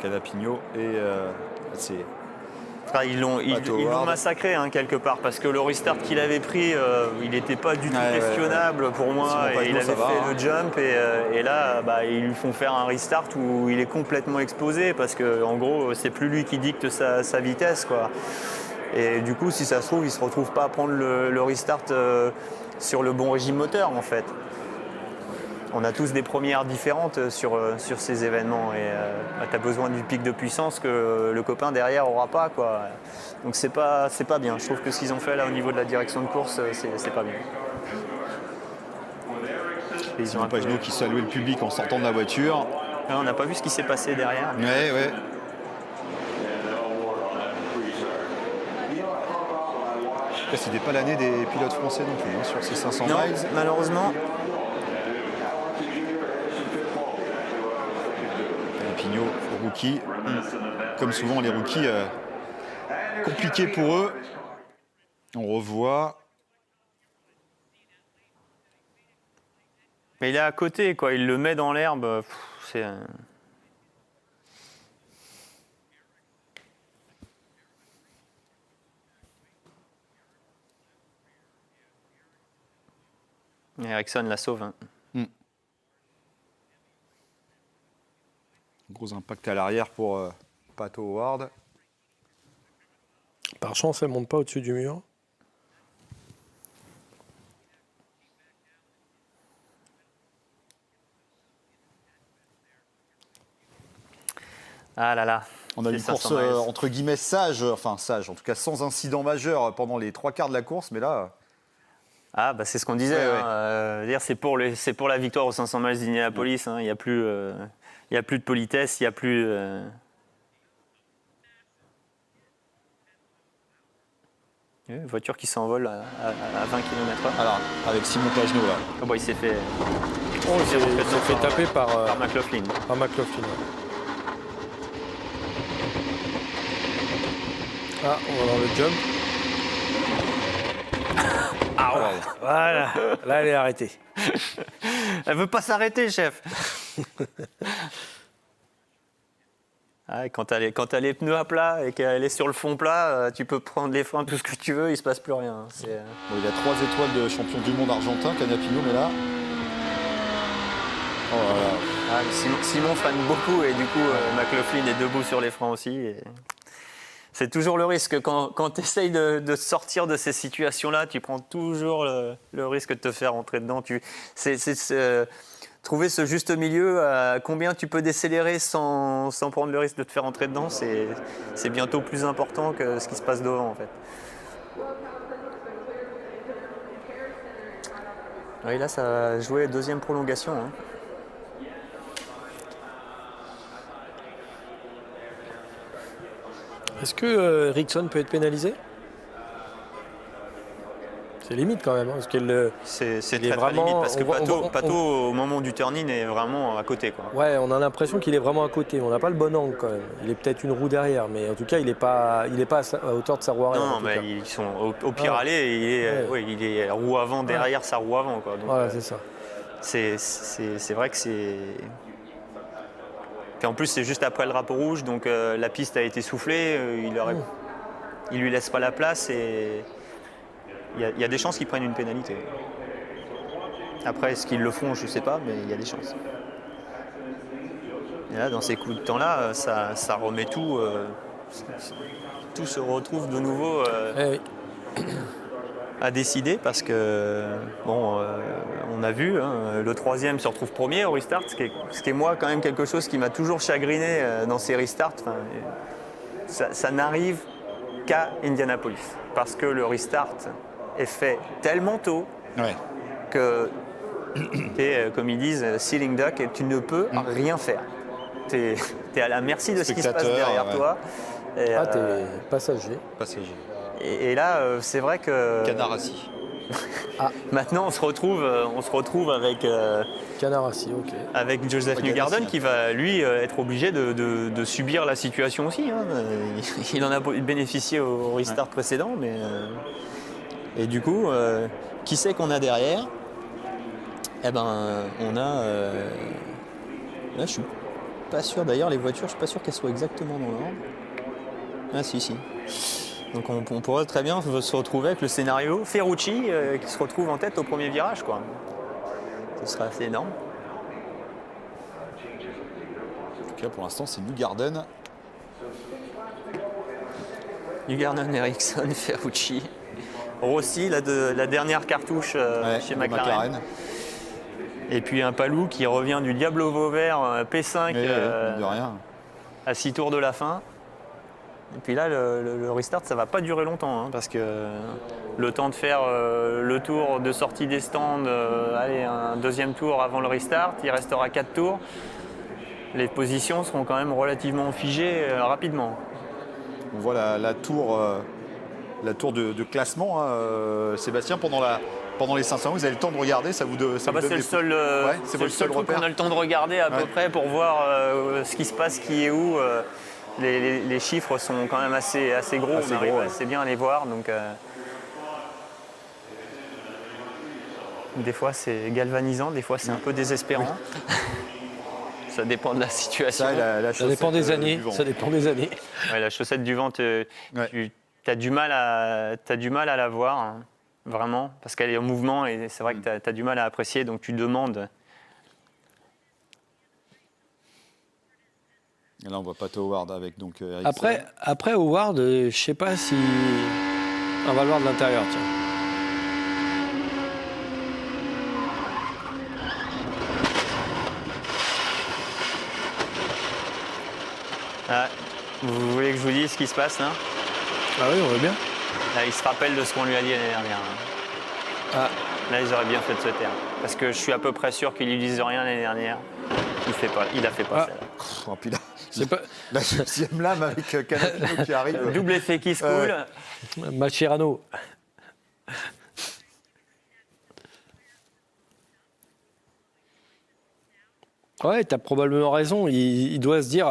Canapino et c'est... Ils l'ont massacré quelque part parce que le restart qu'il avait pris, il n'était pas du tout questionnable pour moi. Et il avait fait le jump et là, ils lui font faire un restart où il est complètement explosé parce que en gros, c'est plus lui qui dicte sa vitesse, quoi. Et du coup, si ça se trouve, il ne se retrouve pas à prendre le restart sur le bon régime moteur, en fait. On a tous des premières différentes sur ces événements et tu as besoin du pic de puissance que le copain derrière n'aura pas, quoi. Donc c'est pas bien. Je trouve que ce qu'ils ont fait là au niveau de la direction de course, c'est pas bien. Ils ont Pagenaud qui saluait le public en sortant de la voiture. Là, on n'a pas vu ce qui s'est passé derrière. Ouais. C'était pas l'année des pilotes français non plus sur ces 500 miles. Malheureusement. Pignot, rookie. Comme souvent les rookies, compliqué pour eux. On revoit. Mais il est à côté, quoi. Il le met dans l'herbe. C'est... Ericsson la sauve. Gros impact à l'arrière pour Pato O'Ward. Par chance, elle ne monte pas au-dessus du mur. Ah là là. On a une course entre guillemets sage, en tout cas sans incident majeur pendant les 3 quarts de la course, mais là... Ah bah c'est ce qu'on disait, c'est pour la victoire aux 500 miles d'Indianapolis, il n'y a plus de politesse, il n'y a plus... Une voiture qui s'envole à 20 km/h. Alors, avec Simon Pagenaud là. Oh, il s'est fait... il s'est fait taper par McLaughlin. Par McLaughlin. Ah, on va voir le jump. Ah ouais. Voilà, là elle est arrêtée. Elle veut pas s'arrêter, chef. Quand t'as les pneus à plat et qu'elle est sur le fond plat, tu peux prendre les freins, tout ce que tu veux, il se passe plus rien. Bon, il a 3 étoiles de champion du monde argentin, Canapino, mais là... Oh là là. Ah, Simon freine beaucoup et du coup, McLaughlin est debout sur les freins aussi. Et... C'est toujours le risque. Quand tu essayes de sortir de ces situations-là, tu prends toujours le risque de te faire rentrer dedans. Trouver ce juste milieu, combien tu peux décélérer sans prendre le risque de te faire rentrer dedans, c'est bientôt plus important que ce qui se passe devant, en fait. Oui, là, ça a joué deuxième prolongation. Est-ce que Ericsson peut être pénalisé ? C'est limite quand même. Parce c'est très, très limite parce que Pato, au moment du turn-in, est vraiment à côté, quoi. Ouais, on a l'impression qu'il est vraiment à côté. On n'a pas le bon angle quand même. Il est peut-être une roue derrière, mais en tout cas, il n'est pas à hauteur de sa roue arrière. Non, mais ils sont au pire aller. Il est roue avant derrière sa roue avant, quoi. Donc, voilà, c'est ça. C'est vrai que c'est... Puis en plus, c'est juste après le drapeau rouge, donc la piste a été soufflée. Il lui laisse pas la place et... Il y a des chances qu'ils prennent une pénalité. Après, est-ce qu'ils le font, je ne sais pas, mais il y a des chances. Et là, dans ces coups de temps-là, ça remet tout. Tout se retrouve de nouveau. Oui. à décider parce que, bon, on a vu, hein, le troisième se retrouve premier au restart, ce qui est moi quand même quelque chose qui m'a toujours chagriné dans ces restarts. Enfin, ça n'arrive qu'à Indianapolis parce que le restart est fait tellement tôt que tu es, comme ils disent, sitting duck et tu ne peux rien faire. Tu es à la merci de ce qui se passe derrière toi. Et, t'es passager. Et là, c'est vrai que... Canard assis. Maintenant, on se retrouve avec... Canard assis, ok. Avec Joseph Newgarden qui va, lui, être obligé de subir la situation aussi. Hein. Il en a bénéficié au restart précédent, mais... Et du coup, qui c'est qu'on a derrière? Eh ben, on a... Là, je suis pas sûr. D'ailleurs, les voitures, je suis pas sûr qu'elles soient exactement dans l'ordre. Ah, si. Donc on pourrait très bien se retrouver avec le scénario Ferrucci qui se retrouve en tête au premier virage, quoi. Ce serait assez énorme. En tout cas, pour l'instant, c'est Newgarden. Newgarden, Ericsson, Ferrucci. Rossi, la dernière cartouche chez McLaren. Et puis un Palou qui revient du Diablo Vauvert P5 de rien. À 6 tours de la fin. Et puis là, le restart, ça va pas durer longtemps, hein, parce que le temps de faire le tour de sortie des stands, un deuxième tour avant le restart, il restera 4 tours. Les positions seront quand même relativement figées rapidement. On voit la tour de classement, hein, Sébastien, pendant les 500, vous avez le temps de regarder, ça vous donne c'est le seul, c'est le seul truc qu'on a le temps de regarder à peu près pour voir ce qui se passe, qui est où. Les chiffres sont quand même assez gros, on arrive assez bien à les voir. Donc, des fois c'est galvanisant, des fois c'est un peu désespérant. Ça dépend de la situation. Ça dépend des années. Ouais, la chaussette du vent, tu as du mal à la voir, hein, vraiment, parce qu'elle est en mouvement et c'est vrai que tu as du mal à apprécier, donc tu demandes. Et là, on voit Pato Howard avec donc Ericsson. Après Howard, je sais pas si on va le voir de l'intérieur, tiens. Ah, vous voulez que je vous dise ce qui se passe là? Ah oui, on veut bien. Là, il se rappelle de ce qu'on lui a dit l'année dernière. Là, ils auraient bien fait de se taire. Parce que je suis à peu près sûr qu'ils lui disent rien l'année dernière. Il a fait pas ça. Puis là, la deuxième lame avec Canapino qui arrive. Double effet qui se coule. Mascherano. Ouais, t'as probablement raison. Il doit se dire.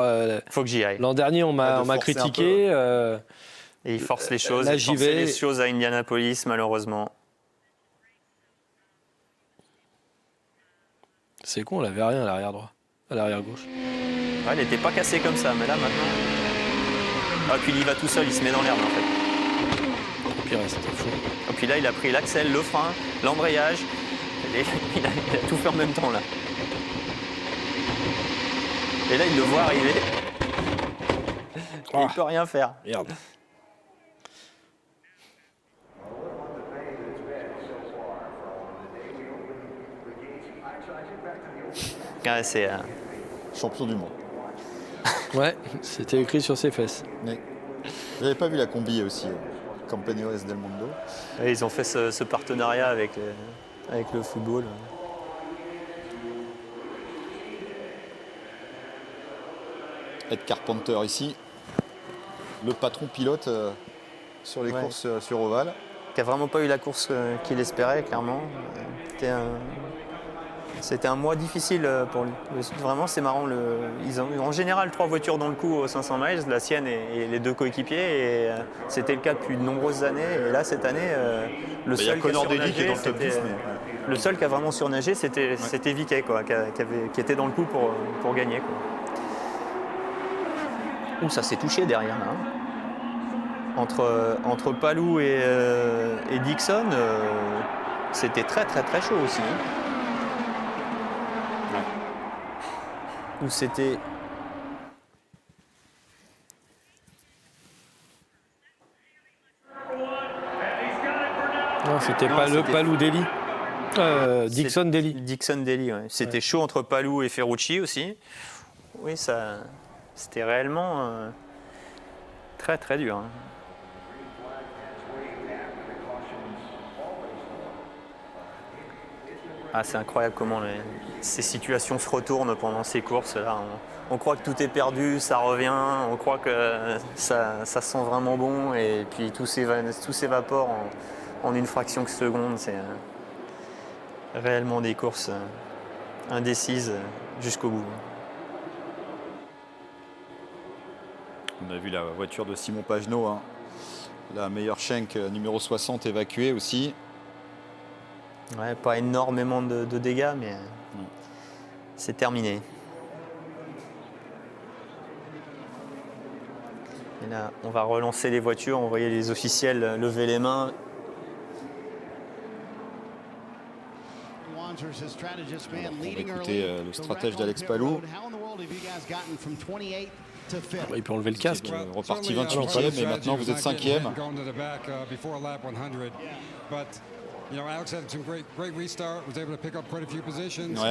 Faut que j'y aille. L'an dernier, on m'a critiqué. Et il force les choses. Là, il force les choses à Indianapolis, malheureusement. C'est con, on n'avait rien à l'arrière droit, à l'arrière gauche. Ouais, il n'était pas cassé comme ça, mais là maintenant. Ah, puis il y va tout seul, il se met dans l'herbe en fait. Et puis c'était fou. Et puis là, il a pris l'axel, le frein, l'embrayage. Il a tout fait en même temps là. Et là, il le voit arriver. Il ne peut rien faire. Merde. Ouais, c'est champion du monde. Ouais, c'était écrit sur ses fesses. Mais vous n'avez pas vu la combi aussi, Campeones del Mundo? Ouais, ils ont fait ce partenariat avec le football. Ed Carpenter ici, le patron pilote sur les courses sur Oval. Qui n'a vraiment pas eu la course qu'il espérait, clairement. C'était un mois difficile pour lui. Vraiment, c'est marrant. Ils ont en général 3 voitures dans le coup aux 500 miles, la sienne et les 2 coéquipiers. Et c'était le cas depuis de nombreuses années. Et là, cette année, le seul qui a surnagé, le seul qui a vraiment surnagé, c'était Viquet, quoi, qui était dans le coup pour gagner, quoi. Ouh, ça s'est touché derrière, là. Entre Palou et Dixon, c'était très chaud aussi. Où c'était... Non, c'était Palou Daly. Dixon Daly. Dixon Daly, ouais. C'était chaud entre Palou et Ferrucci aussi. Oui, c'était réellement très très dur. Hein. Ah, c'est incroyable comment ces situations se retournent pendant ces courses. Là, on croit que tout est perdu, ça revient, on croit que ça sent vraiment bon et puis tout s'évapore en une fraction de seconde. C'est réellement des courses indécises jusqu'au bout. On a vu la voiture de Simon Pagenaud, hein. La meilleure Schenck numéro 60 évacuée aussi. Ouais, pas énormément de dégâts, mais c'est terminé. Et là, on va relancer les voitures, on voyait les officiels lever les mains. On va écouter le stratège d'Alex Palou. Il peut enlever le casque. Reparti 28e, mais maintenant vous êtes 5e. Ouais,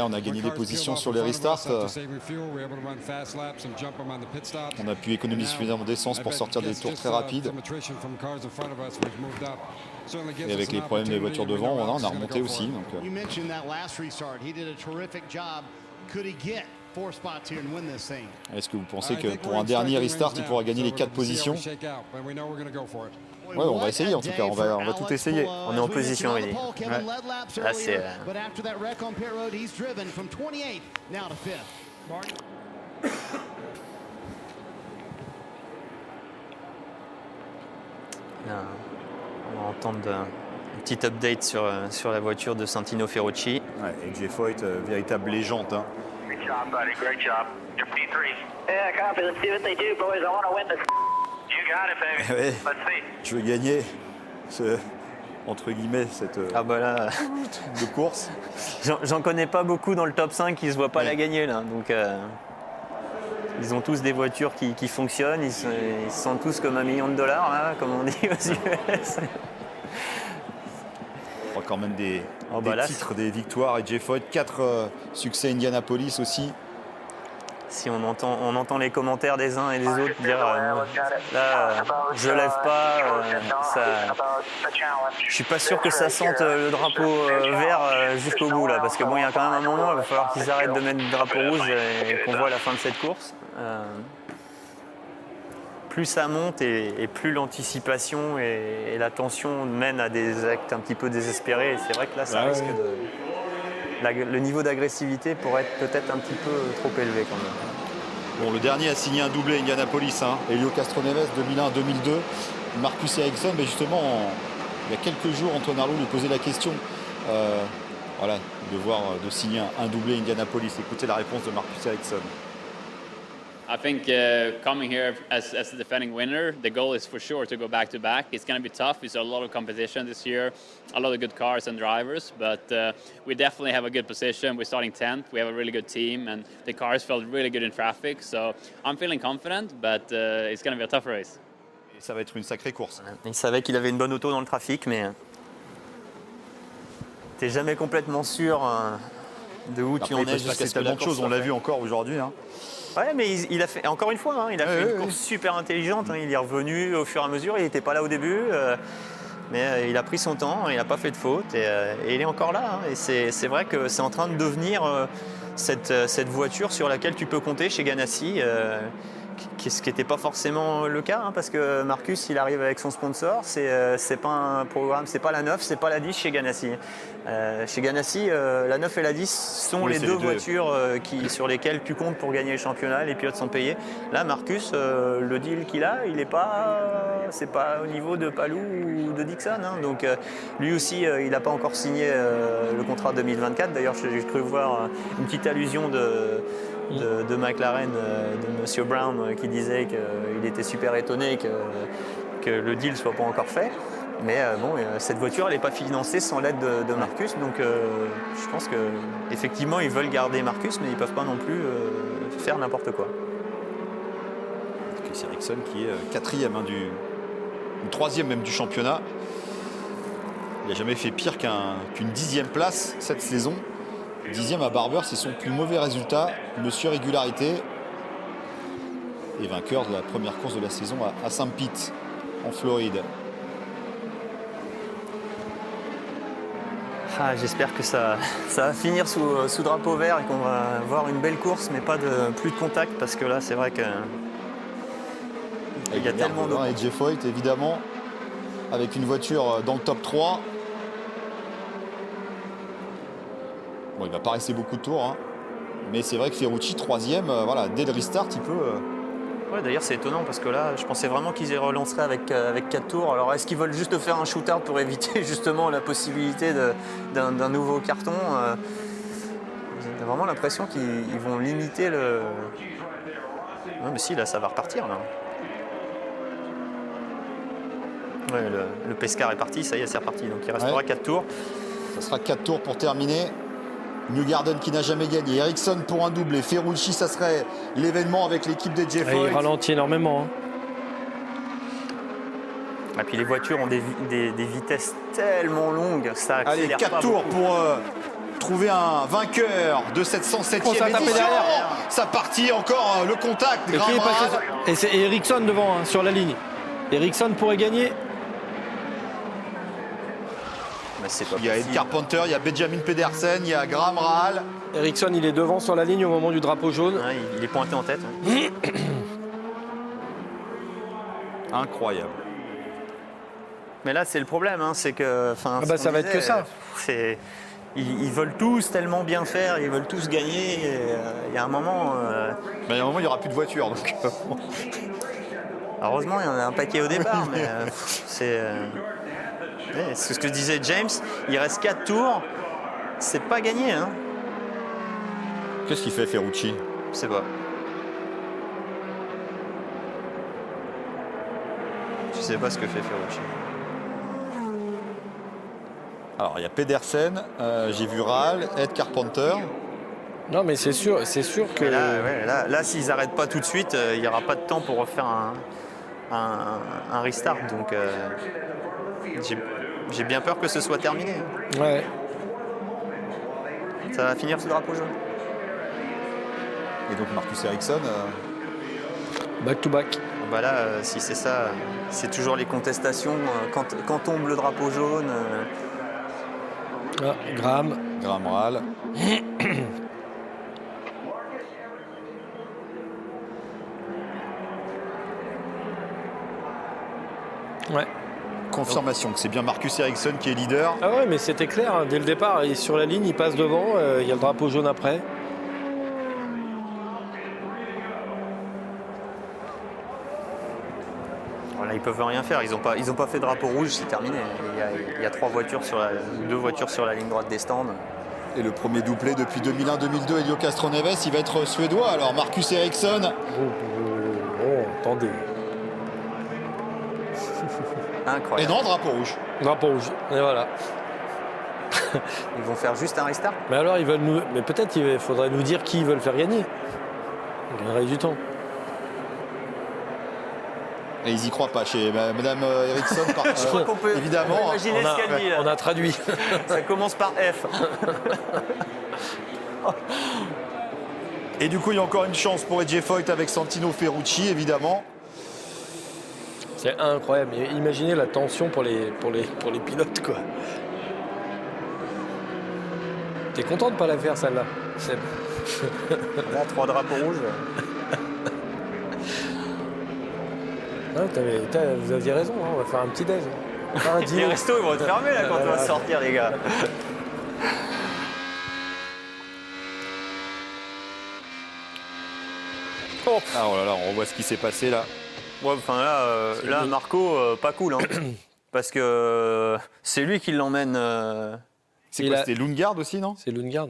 on a gagné des positions sur les restarts. On a pu économiser suffisamment d'essence pour sortir des tours très rapides. Et avec les problèmes des voitures devant, on a remonté aussi. Est-ce que vous pensez que pour un dernier restart, il pourra gagner les 4 positions? Ouais, on va essayer en tout cas, on va tout essayer. On est en position, oui. Ouais. Là, c'est... Là, on va entendre un petit update sur la voiture de Santino Ferrucci. Ouais, et Jay Foyt, véritable légende. Hein. Great job, buddy. Great job. Your P3. Yeah, copy. Let's see what they do, boys. I want to win this. You got it, baby. Ouais. Let's see. Tu veux gagner entre guillemets cette de course. J'en connais pas beaucoup dans le top 5 qui se voient pas la gagner là. Donc ils ont tous des voitures qui fonctionnent, ils se sentent tous comme $1 million là, comme on dit aux US. On voit quand même des là, titres, des victoires. Et Jay Foyt, 4 succès Indianapolis aussi. Si on entend les commentaires des uns et des autres dire là, je lève pas, je suis pas sûr que ça sente le drapeau vert jusqu'au bout là, parce que bon, il y a quand même un moment, il va falloir qu'ils arrêtent de mettre le drapeau rouge et qu'on voit la fin de cette course. Plus ça monte et plus l'anticipation et la tension mènent à des actes un petit peu désespérés. Et c'est vrai que là, ça risque de... Le niveau d'agressivité pourrait être peut-être un petit peu trop élevé quand même. Bon, le dernier a signé un doublé Indianapolis, hein. Helio Castroneves 2001-2002, Marcus Ericsson, mais justement il y a quelques jours Antoine Arlou lui posait la question de signer un doublé Indianapolis. Écoutez la réponse de Marcus Ericsson. I think coming here as the defending winner, the goal is for sure to go back-to-back. It's going to be tough. It's a lot of competition this year, a lot of good cars and drivers, but we definitely have a good position. We're starting 10th. We have a really good team, and the cars felt really good in traffic. So I'm feeling confident, but it's going to be a tough race. Et ça va être une sacrée course. Il savait qu'il avait une bonne auto dans le trafic, mais t'es jamais complètement sûr de où tu en es. C'est tellement de choses, on l'a vu encore aujourd'hui. Hein. Ouais, mais il a fait, encore une fois, il a fait une course super intelligente. Il est revenu au fur et à mesure. Il n'était pas là au début, mais il a pris son temps. Il n'a pas fait de faute et il est encore là. Et c'est vrai que c'est en train de devenir cette voiture sur laquelle tu peux compter chez Ganassi. Ce qui n'était pas forcément le cas, parce que Marcus, il arrive avec son sponsor, c'est pas un programme, c'est pas la 9, c'est pas la 10 chez Ganassi. Chez Ganassi, la 9 et la 10 sont les deux voitures sur lesquelles tu comptes pour gagner le championnat, les pilotes sont payés. Là, Marcus, le deal qu'il a, c'est pas au niveau de Palou ou de Dixon. Donc lui aussi, il n'a pas encore signé le contrat 2024. D'ailleurs, j'ai cru voir une petite allusion de McLaren, de Monsieur Brown, qui disait qu'il était super étonné que le deal ne soit pas encore fait. Mais cette voiture, elle n'est pas financée sans l'aide de Marcus. Donc je pense qu'effectivement, ils veulent garder Marcus, mais ils ne peuvent pas non plus faire n'importe quoi. C'est Ericsson qui est 4e, 3e même du championnat. Il n'a jamais fait pire qu'une 10e place cette saison. 10e à Barber, c'est son plus mauvais résultat. Monsieur Régularité. Et vainqueur de la première course de la saison à St. Pete, en Floride. Ah, j'espère que ça va finir sous drapeau vert et qu'on va voir une belle course, mais plus de contact, parce que là, c'est vrai que il y a tellement d'eau. Et Jeff Hoyt, évidemment, avec une voiture dans le top 3. Bon, il va pas rester beaucoup de tours, hein. Mais c'est vrai que Ferrucci, 3e, voilà, dès le restart, il peut... Ouais, d'ailleurs, c'est étonnant parce que là, je pensais vraiment qu'ils relanceraient avec 4 tours. Alors, est-ce qu'ils veulent juste faire un shootout pour éviter justement la possibilité d'un nouveau carton? J'ai vraiment l'impression qu'ils vont limiter le... Non, mais si, là, ça va repartir, là. Ouais, le Pescar est parti, ça y est, c'est reparti. Donc, il restera 4 tours. Ça sera 4 tours pour terminer. Newgarden qui n'a jamais gagné. Ericsson pour un doublé. Ferrucci, ça serait l'événement avec l'équipe des Jeff Hoyt. Il ralentit énormément. Et puis les voitures ont des vitesses tellement longues. Ça accélère. Allez, 4 tours pour trouver un vainqueur de cette 107e édition. Ça partit encore le contact. Et c'est Ericsson devant, hein, sur la ligne. Ericsson pourrait gagner. Il y a Ed Carpenter, il y a Benjamin Pedersen, il y a Graham Rahal. Ericsson, il est devant sur la ligne au moment du drapeau jaune. Ouais, il est pointé en tête. Incroyable. Mais là, c'est le problème, hein, c'est que... ça va être que ça. Ils veulent tous tellement bien faire, ils veulent tous gagner. Il y a un moment... Il y a un moment, il n'y aura plus de voitures. Donc... Heureusement, il y en a un paquet au départ, mais c'est... C'est ce que disait James, il reste 4 tours, c'est pas gagné. Hein. Qu'est-ce qu'il fait Ferrucci? Je sais pas. Je sais pas ce que fait Ferrucci. Alors il y a Pedersen, j'ai vu Rahal, Ed Carpenter. Non mais c'est sûr que... Là s'ils n'arrêtent pas tout de suite, il n'y aura pas de temps pour refaire un restart. Donc j'ai bien peur que ce soit terminé. Ouais. Ça va finir sous drapeau jaune. Et donc Marcus Ericsson. Back to back. Bah là, si c'est ça, c'est toujours les contestations. Quand tombe le drapeau jaune. Graham Rahal. Ouais. Confirmation que c'est bien Marcus Ericsson qui est leader. Ah ouais, mais c'était clair, hein, dès le départ, il est sur la ligne, il passe devant, il y a le drapeau jaune après. Voilà, ils peuvent rien faire, ils n'ont pas fait drapeau rouge, c'est terminé. Il y a 2 voitures sur la ligne droite des stands. Et le premier doublé depuis 2001-2002, Helio Castroneves, il va être suédois. Alors Marcus Ericsson. Attendez. Incroyable. Et non, drapeau rouge. Drapeau rouge, et voilà. Ils vont faire juste un restart. Mais alors, ils veulent nous... Mais peut-être il faudrait nous dire qui ils veulent faire gagner. On gagnerait du temps. Et ils y croient pas chez Madame Ericsson. Je crois qu'on peut évidemment. Imaginer ce qu'elle dit là. On a traduit. Ça commence par F. Et du coup, il y a encore une chance pour Jeff Hoyt avec Santino Ferrucci, évidemment. C'est incroyable. Imaginez la tension pour les pilotes, quoi. T'es content de pas la faire, celle-là? Là, 3 drapeaux rouges. Vous aviez raison, hein, on va faire un petit déj. Les restos, ils vont être fermés là quand on va sortir, les gars. Oh là là, on revoit ce qui s'est passé là. Ouais, enfin là Marco, pas cool, hein. Parce que c'est lui qui l'emmène. C'est quoi, c'était Lundgaard aussi, non? C'est Lundgaard.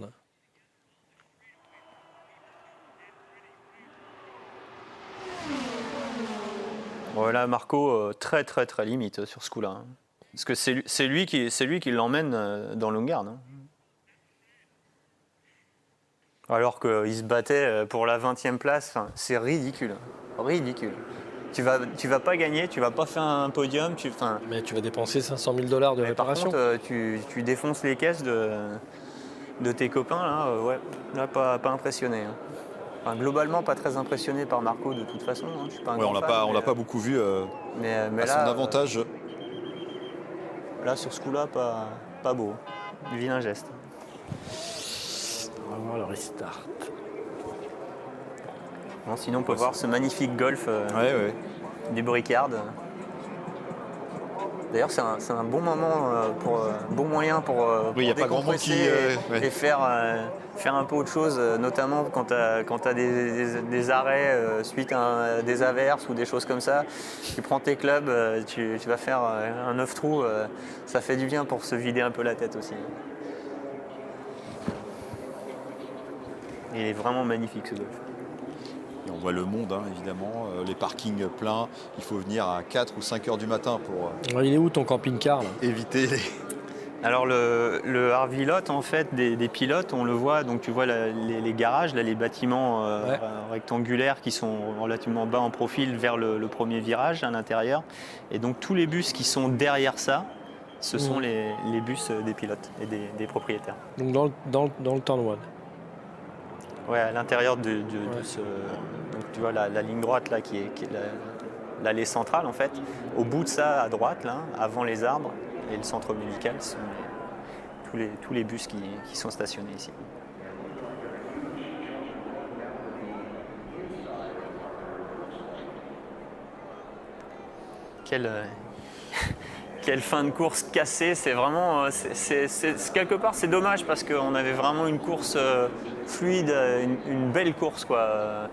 Voilà, Marco, très limite sur ce coup-là. Hein. Parce que c'est lui qui l'emmène dans Lundgaard. Hein. Alors qu'il se battait pour la 20e place, c'est ridicule. Ridicule. tu vas pas gagner, tu vas pas faire un podium. Mais tu vas dépenser 500 000 $ de réparation. Par contre, tu défonces les caisses de tes copains. Là, ouais, là pas impressionné. Hein. Enfin, globalement, pas très impressionné par Marco de toute façon. Hein. Je suis pas un Ouais, grand on l'a pas beaucoup vu mais à là, son avantage. Là, sur ce coup-là, pas beau. Du vilain geste. On va voir le restart. Bon, sinon, on peut voir ce magnifique golf du Bricard. D'ailleurs, c'est un bon moment, bon moyen pour Oui, il n'y a pas grand monde qui... et faire un peu autre chose, notamment quand tu as des arrêts suite à des averses ou des choses comme ça. Tu prends tes clubs, tu vas faire un 9 trous, ça fait du bien pour se vider un peu la tête aussi. Il est vraiment magnifique ce golf. Et on voit le monde, hein, évidemment, les parkings pleins. Il faut venir à 4 ou 5 heures du matin pour Il est où ton camping-car là éviter les... Alors le Harvey Lot en fait des pilotes, on le voit, donc tu vois les garages, là, les bâtiments rectangulaires qui sont relativement bas en profil vers le premier virage à l'intérieur. Et donc tous les bus qui sont derrière ça, ce sont les bus des pilotes et des propriétaires. Donc dans le turn one. Ouais, à l'intérieur de ce... Donc tu vois la ligne droite là qui est l'allée centrale en fait. Au bout de ça, à droite, là, avant les arbres et le centre médical, sont tous les bus qui sont stationnés ici. Quelle fin de course cassée, c'est vraiment... quelque part, c'est dommage parce qu'on avait vraiment une course fluide, une belle course, quoi.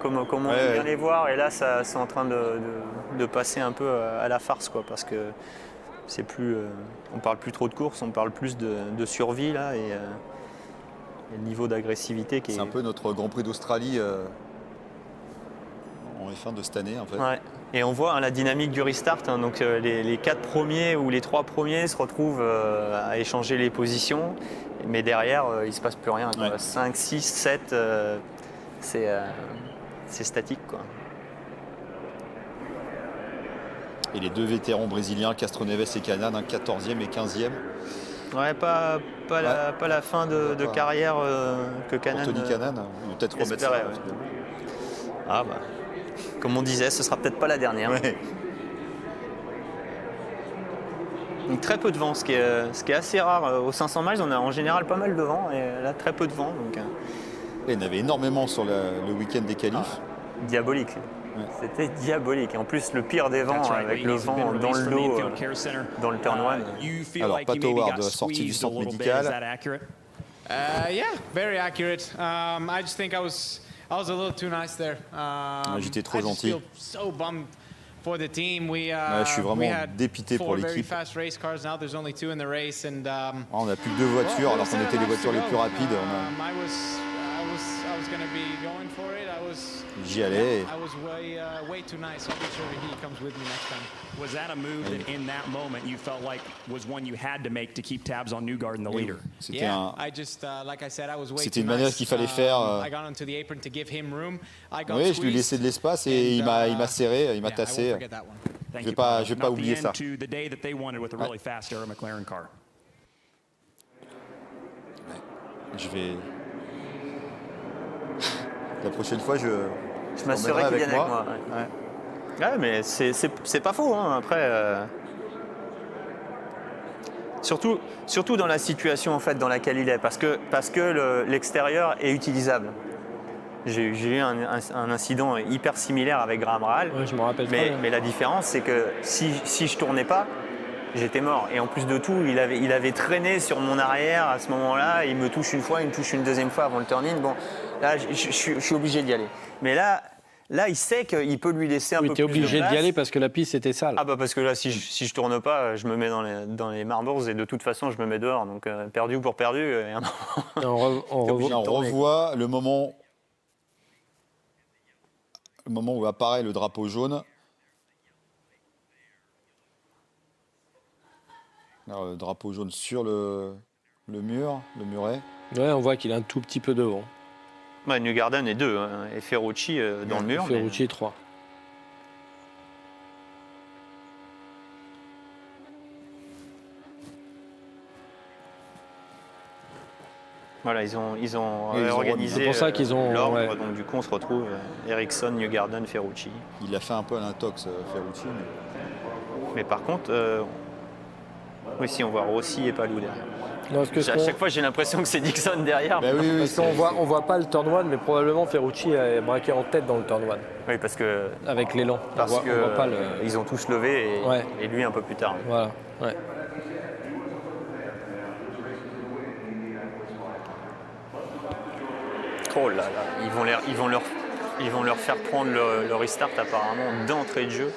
Comme on vient les voir, et là, c'est en train de passer un peu à la farce, quoi, parce que c'est plus... on parle plus trop de course, on parle plus de survie, là, et le niveau d'agressivité qui est... C'est un peu notre Grand Prix d'Australie en F1 de cette année, en fait. Ouais. Et on voit la dynamique du restart, hein, donc les 4 premiers ou les 3 premiers se retrouvent à échanger les positions, mais derrière il ne se passe plus rien. Quoi. 5, 6, 7, c'est statique. Quoi. Et les deux vétérans brésiliens, Castroneves et Kanan, 14e et 15e. Ouais, pas la fin de carrière que Kanan. Tony Kanan, peut-être remettre ça. Ah bah. Comme on disait, ce sera peut-être pas la dernière. Ouais. Donc très peu de vent, ce qui est assez rare. Aux 500 miles, on a en général pas mal de vent, et là très peu de vent. Donc... Et il y en avait énormément sur le week-end des qualifs. Diabolique. Ouais. C'était diabolique. Et en plus, le pire des vents, avec le vent dans le dos, dans le turn one. Alors, Pat Howard sorti du centre médical. Yeah, very accurate. I just think I was a little too nice there. J'étais trop gentil. So bummed for the team. Je suis vraiment dépité pour l'équipe. On n'a plus que 2 voitures alors qu'on était les voitures les plus rapides. J'y allais. Was that a move that in that moment you felt like was one you had to make to keep tabs on Newgarden, the leader? C'était une manœuvre qu'il fallait faire. Oui, je lui ai laissé de l'espace et il m'a serré, il m'a tassé. Je vais pas oublier ça. Je vais... La prochaine fois, je m'assurerai qu'il vienne avec moi. Ouais, mais c'est pas faux. Hein. Après, surtout dans la situation en fait, dans laquelle il est, parce que l'extérieur est utilisable. J'ai eu un incident hyper similaire avec Graham Rahal. Ouais, je me rappelle mais la différence, c'est que si je tournais pas, j'étais mort. Et en plus de tout, il avait traîné sur mon arrière à ce moment-là. Il me touche une fois, il me touche une deuxième fois avant le turn-in. Bon, là, je suis obligé d'y aller. Mais là, il sait qu'il peut lui laisser un peu plus de place. Oui, tu es obligé d'y aller parce que la piste était sale. Ah bah parce que là, si je tourne pas, je me mets dans les marbles et de toute façon, je me mets dehors. Donc perdu pour perdu. Et on revoit le moment où apparaît le drapeau jaune. Alors, le drapeau jaune sur le mur, le muret. Ouais, on voit qu'il a un tout petit peu de vent. Ouais, Newgarden est 2, hein, et Ferrucci dans le mur. Ferrucci est 3. Voilà, ils ont Oui, organisé c'est pour ça qu'ils ont- l'ordre, ouais. donc du coup on se retrouve Ericsson, Newgarden, Ferrucci. Il a fait un peu à l'intox, Ferrucci. Mais par contre, oui, si on voit Rossi et Palou derrière. Non, parce que À chaque fois j'ai l'impression que c'est Dixon derrière. Bah oui, parce qu'on voit pas le turn one, mais probablement Ferrucci est braqué en tête dans le turn one. Oui, parce que Avec l'élan. parce on que voit pas le... ils ont tous levé et, Ouais. et lui un peu plus tard. Voilà, ouais. Oh là là, ils vont leur faire prendre le restart apparemment d'entrée de jeu.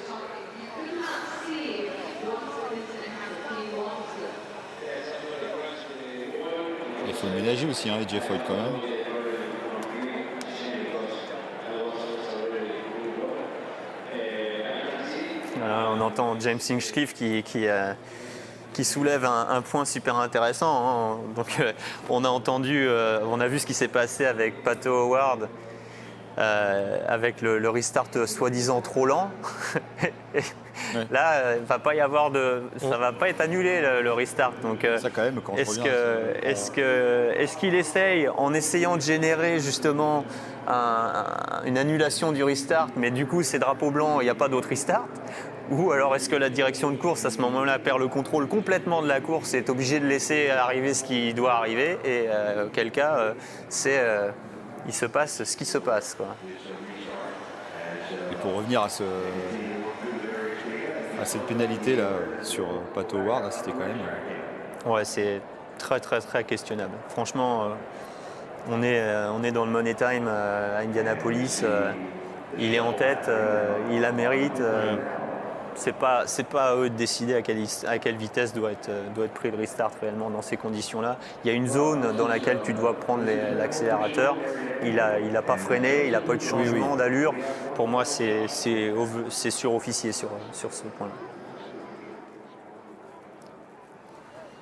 Il faut le ménager aussi, hein, Jeff Hoyt quand même. On entend James Hinchcliffe qui soulève un point super intéressant. Hein. Donc, on a vu ce qui s'est passé avec Pato Howard, avec le restart soi-disant trop lent. Ouais. Là, va pas y avoir ça va pas être annulé le restart. Donc, Ça quand même, quand je reviens, est-ce qu'il essaye, en essayant de générer justement une annulation du restart, mais du coup c'est drapeau blanc, il n'y a pas d'autre restart? Ou alors est-ce que la direction de course à ce moment-là perd le contrôle complètement de la course et est obligée de laisser arriver ce qui doit arriver, et auquel cas il se passe ce qui se passe, quoi. Et pour revenir à cette pénalité là sur Pato Howard, là, c'était quand même. Ouais, c'est très très très questionnable. Franchement, on est dans le money time à Indianapolis. Il est en tête, il la mérite. C'est pas à eux de décider à quelle vitesse doit être pris le restart réellement dans ces conditions-là. Il y a une zone dans laquelle tu dois prendre l'accélérateur. Il a pas freiné, il n'a pas eu de changement d'allure. Pour moi, c'est surofficier sur ce point-là.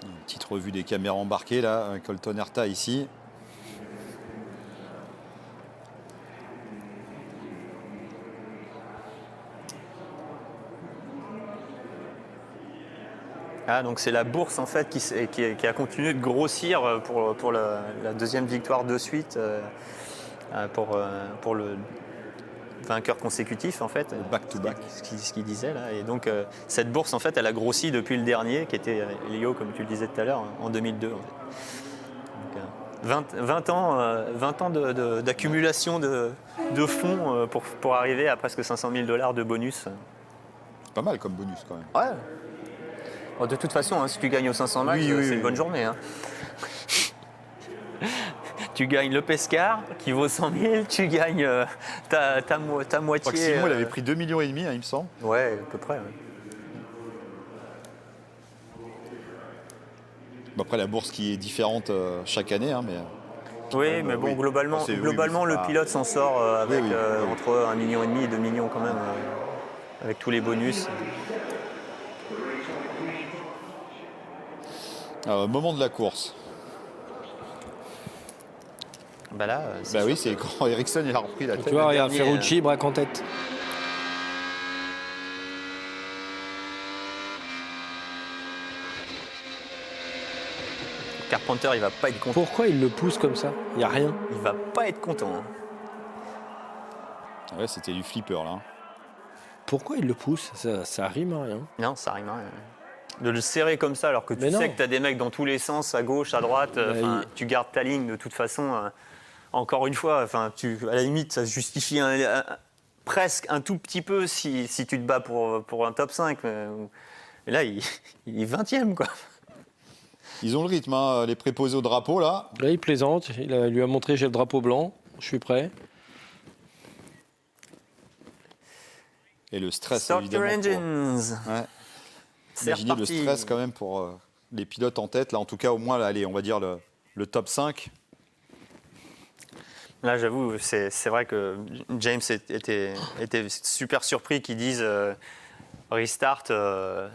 Une petite revue des caméras embarquées là, Colton Herta ici. Ah, donc c'est la bourse en fait qui a continué de grossir pour la deuxième victoire de suite pour le vainqueur consécutif en fait. Back-to-back. Ce qu'il disait là. Et donc cette bourse en fait elle a grossi depuis le dernier qui était Leo comme tu le disais tout à l'heure en 2002 en fait. Donc, 20 ans d'accumulation de fonds pour arriver à presque $500 000 de bonus. C'est pas mal comme bonus quand même. Ouais. Bon, de toute façon, hein, si tu gagnes aux 500 matchs, c'est une bonne journée. Hein. Tu gagnes le Pescar qui vaut 100 000, tu gagnes ta moitié. Je crois que Simon il avait pris 2,5 millions, hein, il me semble. Ouais, à peu près. Ouais. Bon, après la bourse qui est différente chaque année, hein, mais. Oui, mais bon, globalement, le pilote s'en sort avec entre 1,5 million et 2 millions quand même, avec tous les bonus. Alors, moment de la course. Bah là, oui, c'est quand Ericsson il a repris la tête. Tu vois, regarde, Ferrucci braque en tête. Carpenter, il va pas être content. Pourquoi il le pousse comme ça? Il n'y a rien. Il va pas être content. Hein. Ouais, c'était du flipper là. Pourquoi il le pousse? Ça rime à rien. Non, ça rime à rien. De le serrer comme ça alors que tu sais que tu as des mecs dans tous les sens, à gauche, à droite, tu gardes ta ligne de toute façon. Encore une fois, à la limite, ça se justifie presque un tout petit peu si tu te bats pour un top 5. Mais là, il est 20e, quoi. Ils ont le rythme, hein, les préposés au drapeau, là. Là, il plaisante. Il lui a montré, j'ai le drapeau blanc. Je suis prêt. Et le stress, Start évidemment. your engines. Ouais. Imaginez le stress quand même pour les pilotes en tête. Là, en tout cas, au moins, là, allez, on va dire le top 5. Là, j'avoue, c'est vrai que James était super surpris qu'ils disent restart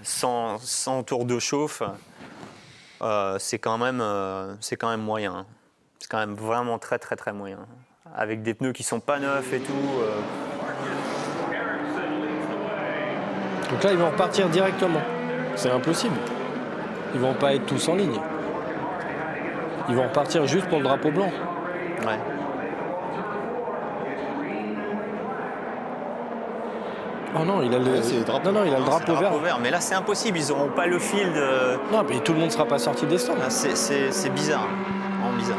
sans tour de chauffe. C'est quand même moyen. C'est quand même vraiment très très très moyen. Avec des pneus qui sont pas neufs et tout. Donc là, ils vont repartir directement. C'est impossible. Ils vont pas être tous en ligne. Ils vont repartir juste pour le drapeau blanc. Ouais. Oh non, il a le, il a le drapeau vert. Mais là, c'est impossible. Ils n'auront pas le fil de... Non, mais tout le monde ne sera pas sorti des stands. C'est bizarre. Vraiment bizarre.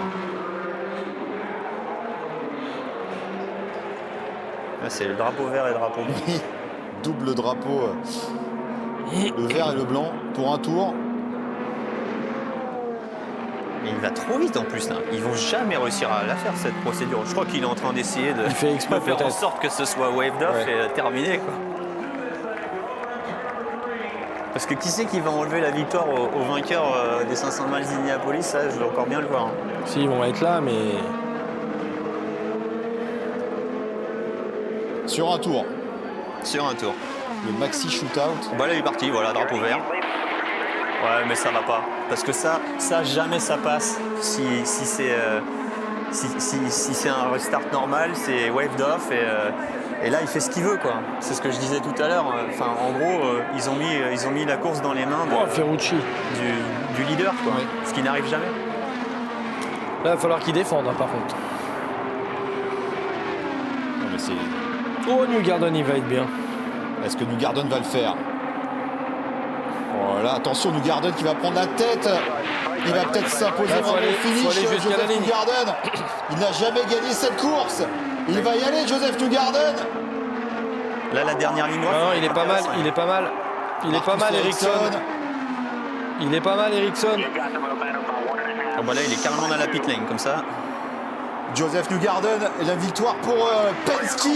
Là, c'est le drapeau vert et le drapeau blanc. Double drapeau. Le vert et le blanc pour un tour. Mais il va trop vite en plus là. Ils vont jamais réussir à la faire cette procédure. Je crois qu'il est en train d'essayer de faire en sorte que ce soit waved off et terminé quoi. Parce que qui c'est qui va enlever la victoire au vainqueur des 500 miles d'Indianapolis? Ça, je veux encore bien le voir. Hein. Si, ils vont être là, mais... Sur un tour. Sur un tour. Le maxi shootout. Bah là, il est parti, voilà, drapeau vert. Ouais, mais ça va pas. Parce que ça jamais ça passe. Si c'est un restart normal, c'est waved off et là il fait ce qu'il veut quoi. C'est ce que je disais tout à l'heure. Enfin, en gros, ils ont mis la course dans les mains Ferrucci. Du leader quoi. Oui. Ce qui n'arrive jamais. Là, il va falloir qu'il défende par contre. Non, mais c'est... Oh, Newgarden, il va être bien. Est-ce que Newgarden va le faire? Voilà, attention, Newgarden qui va prendre la tête. Il va peut-être s'imposer dans le finish. Joseph Newgarden, il n'a jamais gagné cette course. Il va y aller, Joseph Newgarden. Là, la dernière ligne droite. Non, il est pas mal, il est pas mal. Il est pas mal, Ericsson. Il est pas mal, Ericsson. Oh, bah là, il est carrément dans la pit lane, comme ça. Joseph Newgarden, la victoire pour Penske.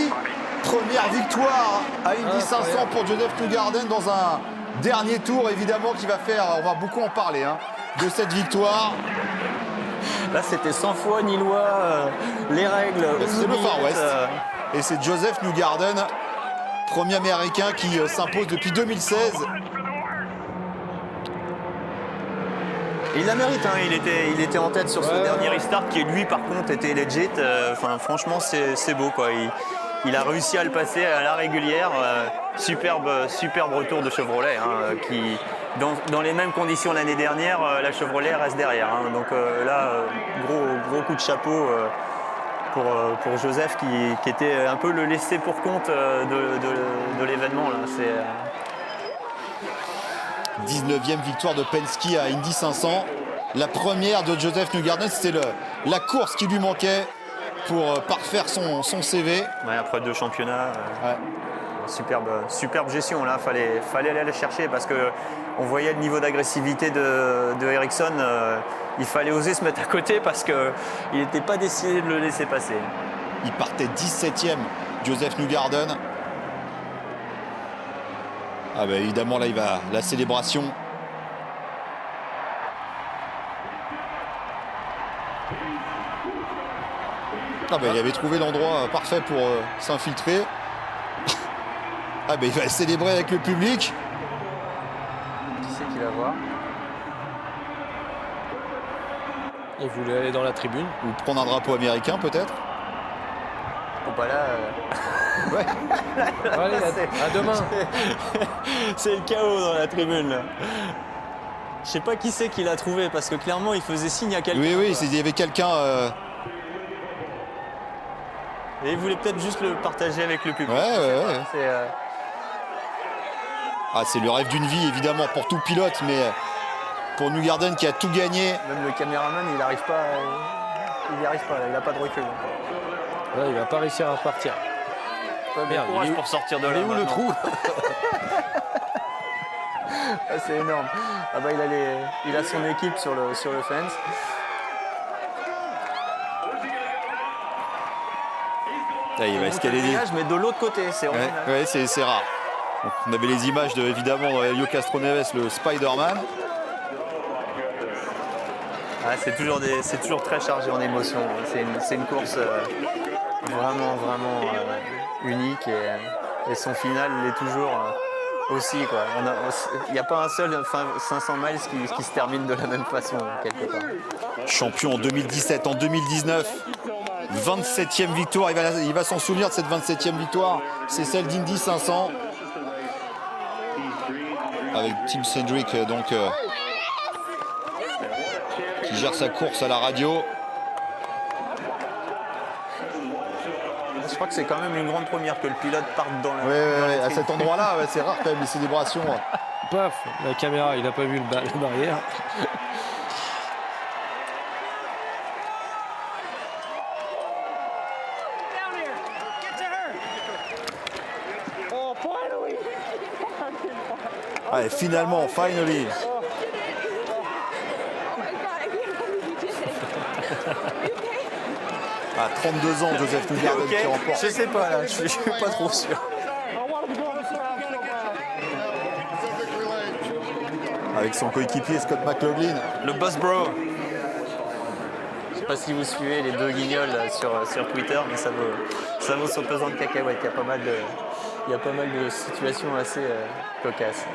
Première victoire à Indy 500 pour Joseph Newgarden dans un dernier tour, évidemment, qui va faire, on va beaucoup en parler, hein, de cette victoire. Là, c'était 100 fois ni loi, les règles. C'est le Far West. Et c'est Joseph Newgarden, premier Américain qui s'impose depuis 2016. Il la mérite, hein. Il était en tête sur ce dernier restart qui, lui, par contre, était legit. Enfin, franchement, c'est beau, quoi. Il a réussi à le passer à la régulière. Superbe retour de Chevrolet, hein, qui, dans les mêmes conditions l'année dernière, la Chevrolet reste derrière. Hein. Donc là, gros coup de chapeau pour Joseph qui était un peu le laissé pour compte de l'événement. 19e victoire de Penske à Indy 500. La première de Joseph Newgarden, c'était la course qui lui manquait pour parfaire son CV. Ouais, après 2 championnats, superbe gestion là, fallait aller la chercher parce que on voyait le niveau d'agressivité de Ericsson. Il fallait oser se mettre à côté parce qu'il n'était pas décidé de le laisser passer. Il partait 17e, Joseph Newgarden. Ah bah évidemment là il va la célébration. Ah bah, il avait trouvé l'endroit parfait pour s'infiltrer. Ah bah, il va célébrer avec le public. Qui c'est qui va voir? Il voulait aller dans la tribune. Ou prendre un drapeau américain peut-être. Oh bah là... Ouais. Allez, à demain. C'est le chaos dans la tribune là. Je sais pas qui c'est qui l'a trouvé parce que clairement il faisait signe à quelqu'un. Oui, il y avait quelqu'un... Et il voulait peut-être juste le partager avec le public. Ouais. C'est le rêve d'une vie, évidemment, pour tout pilote, mais pour Newgarden qui a tout gagné. Même le caméraman, il n'y arrive pas, là, il n'a pas de recul. Là, il va pas réussir à partir. Merde, courage pour sortir de là. Il est où le trou? C'est énorme. Ah bah, il a son équipe sur le fence. Il va escalader. Mais de l'autre côté, c'est original. Ouais, c'est rare. Donc, on avait les images de, évidemment, Helio Castroneves, le Spider-Man. Ah, c'est toujours très chargé en émotions. C'est une course vraiment unique et son final l'est toujours aussi. Il n'y a pas un seul 500 miles qui se termine de la même façon quelque part. Champion en 2017, en 2019. 27e victoire, il va s'en souvenir de cette 27e victoire, c'est celle d'Indy 500 avec Tim Cindric donc qui gère sa course à la radio. Je crois que c'est quand même une grande première que le pilote parte dans la. Oui, à cet endroit-là, ouais, c'est rare quand même les célébrations. Paf, la caméra, il n'a pas vu la barrière. Allez, finalement, finally. À 32 ans, Joseph Newgarden qui remporte. Je sais pas là, je suis pas trop sûr. Avec son coéquipier Scott McLaughlin. Le Boss Bro. Je sais pas si vous suivez les deux guignols sur Twitter, mais ça vaut son pesant de cacahuètes. Il y a pas mal de situations assez cocasses.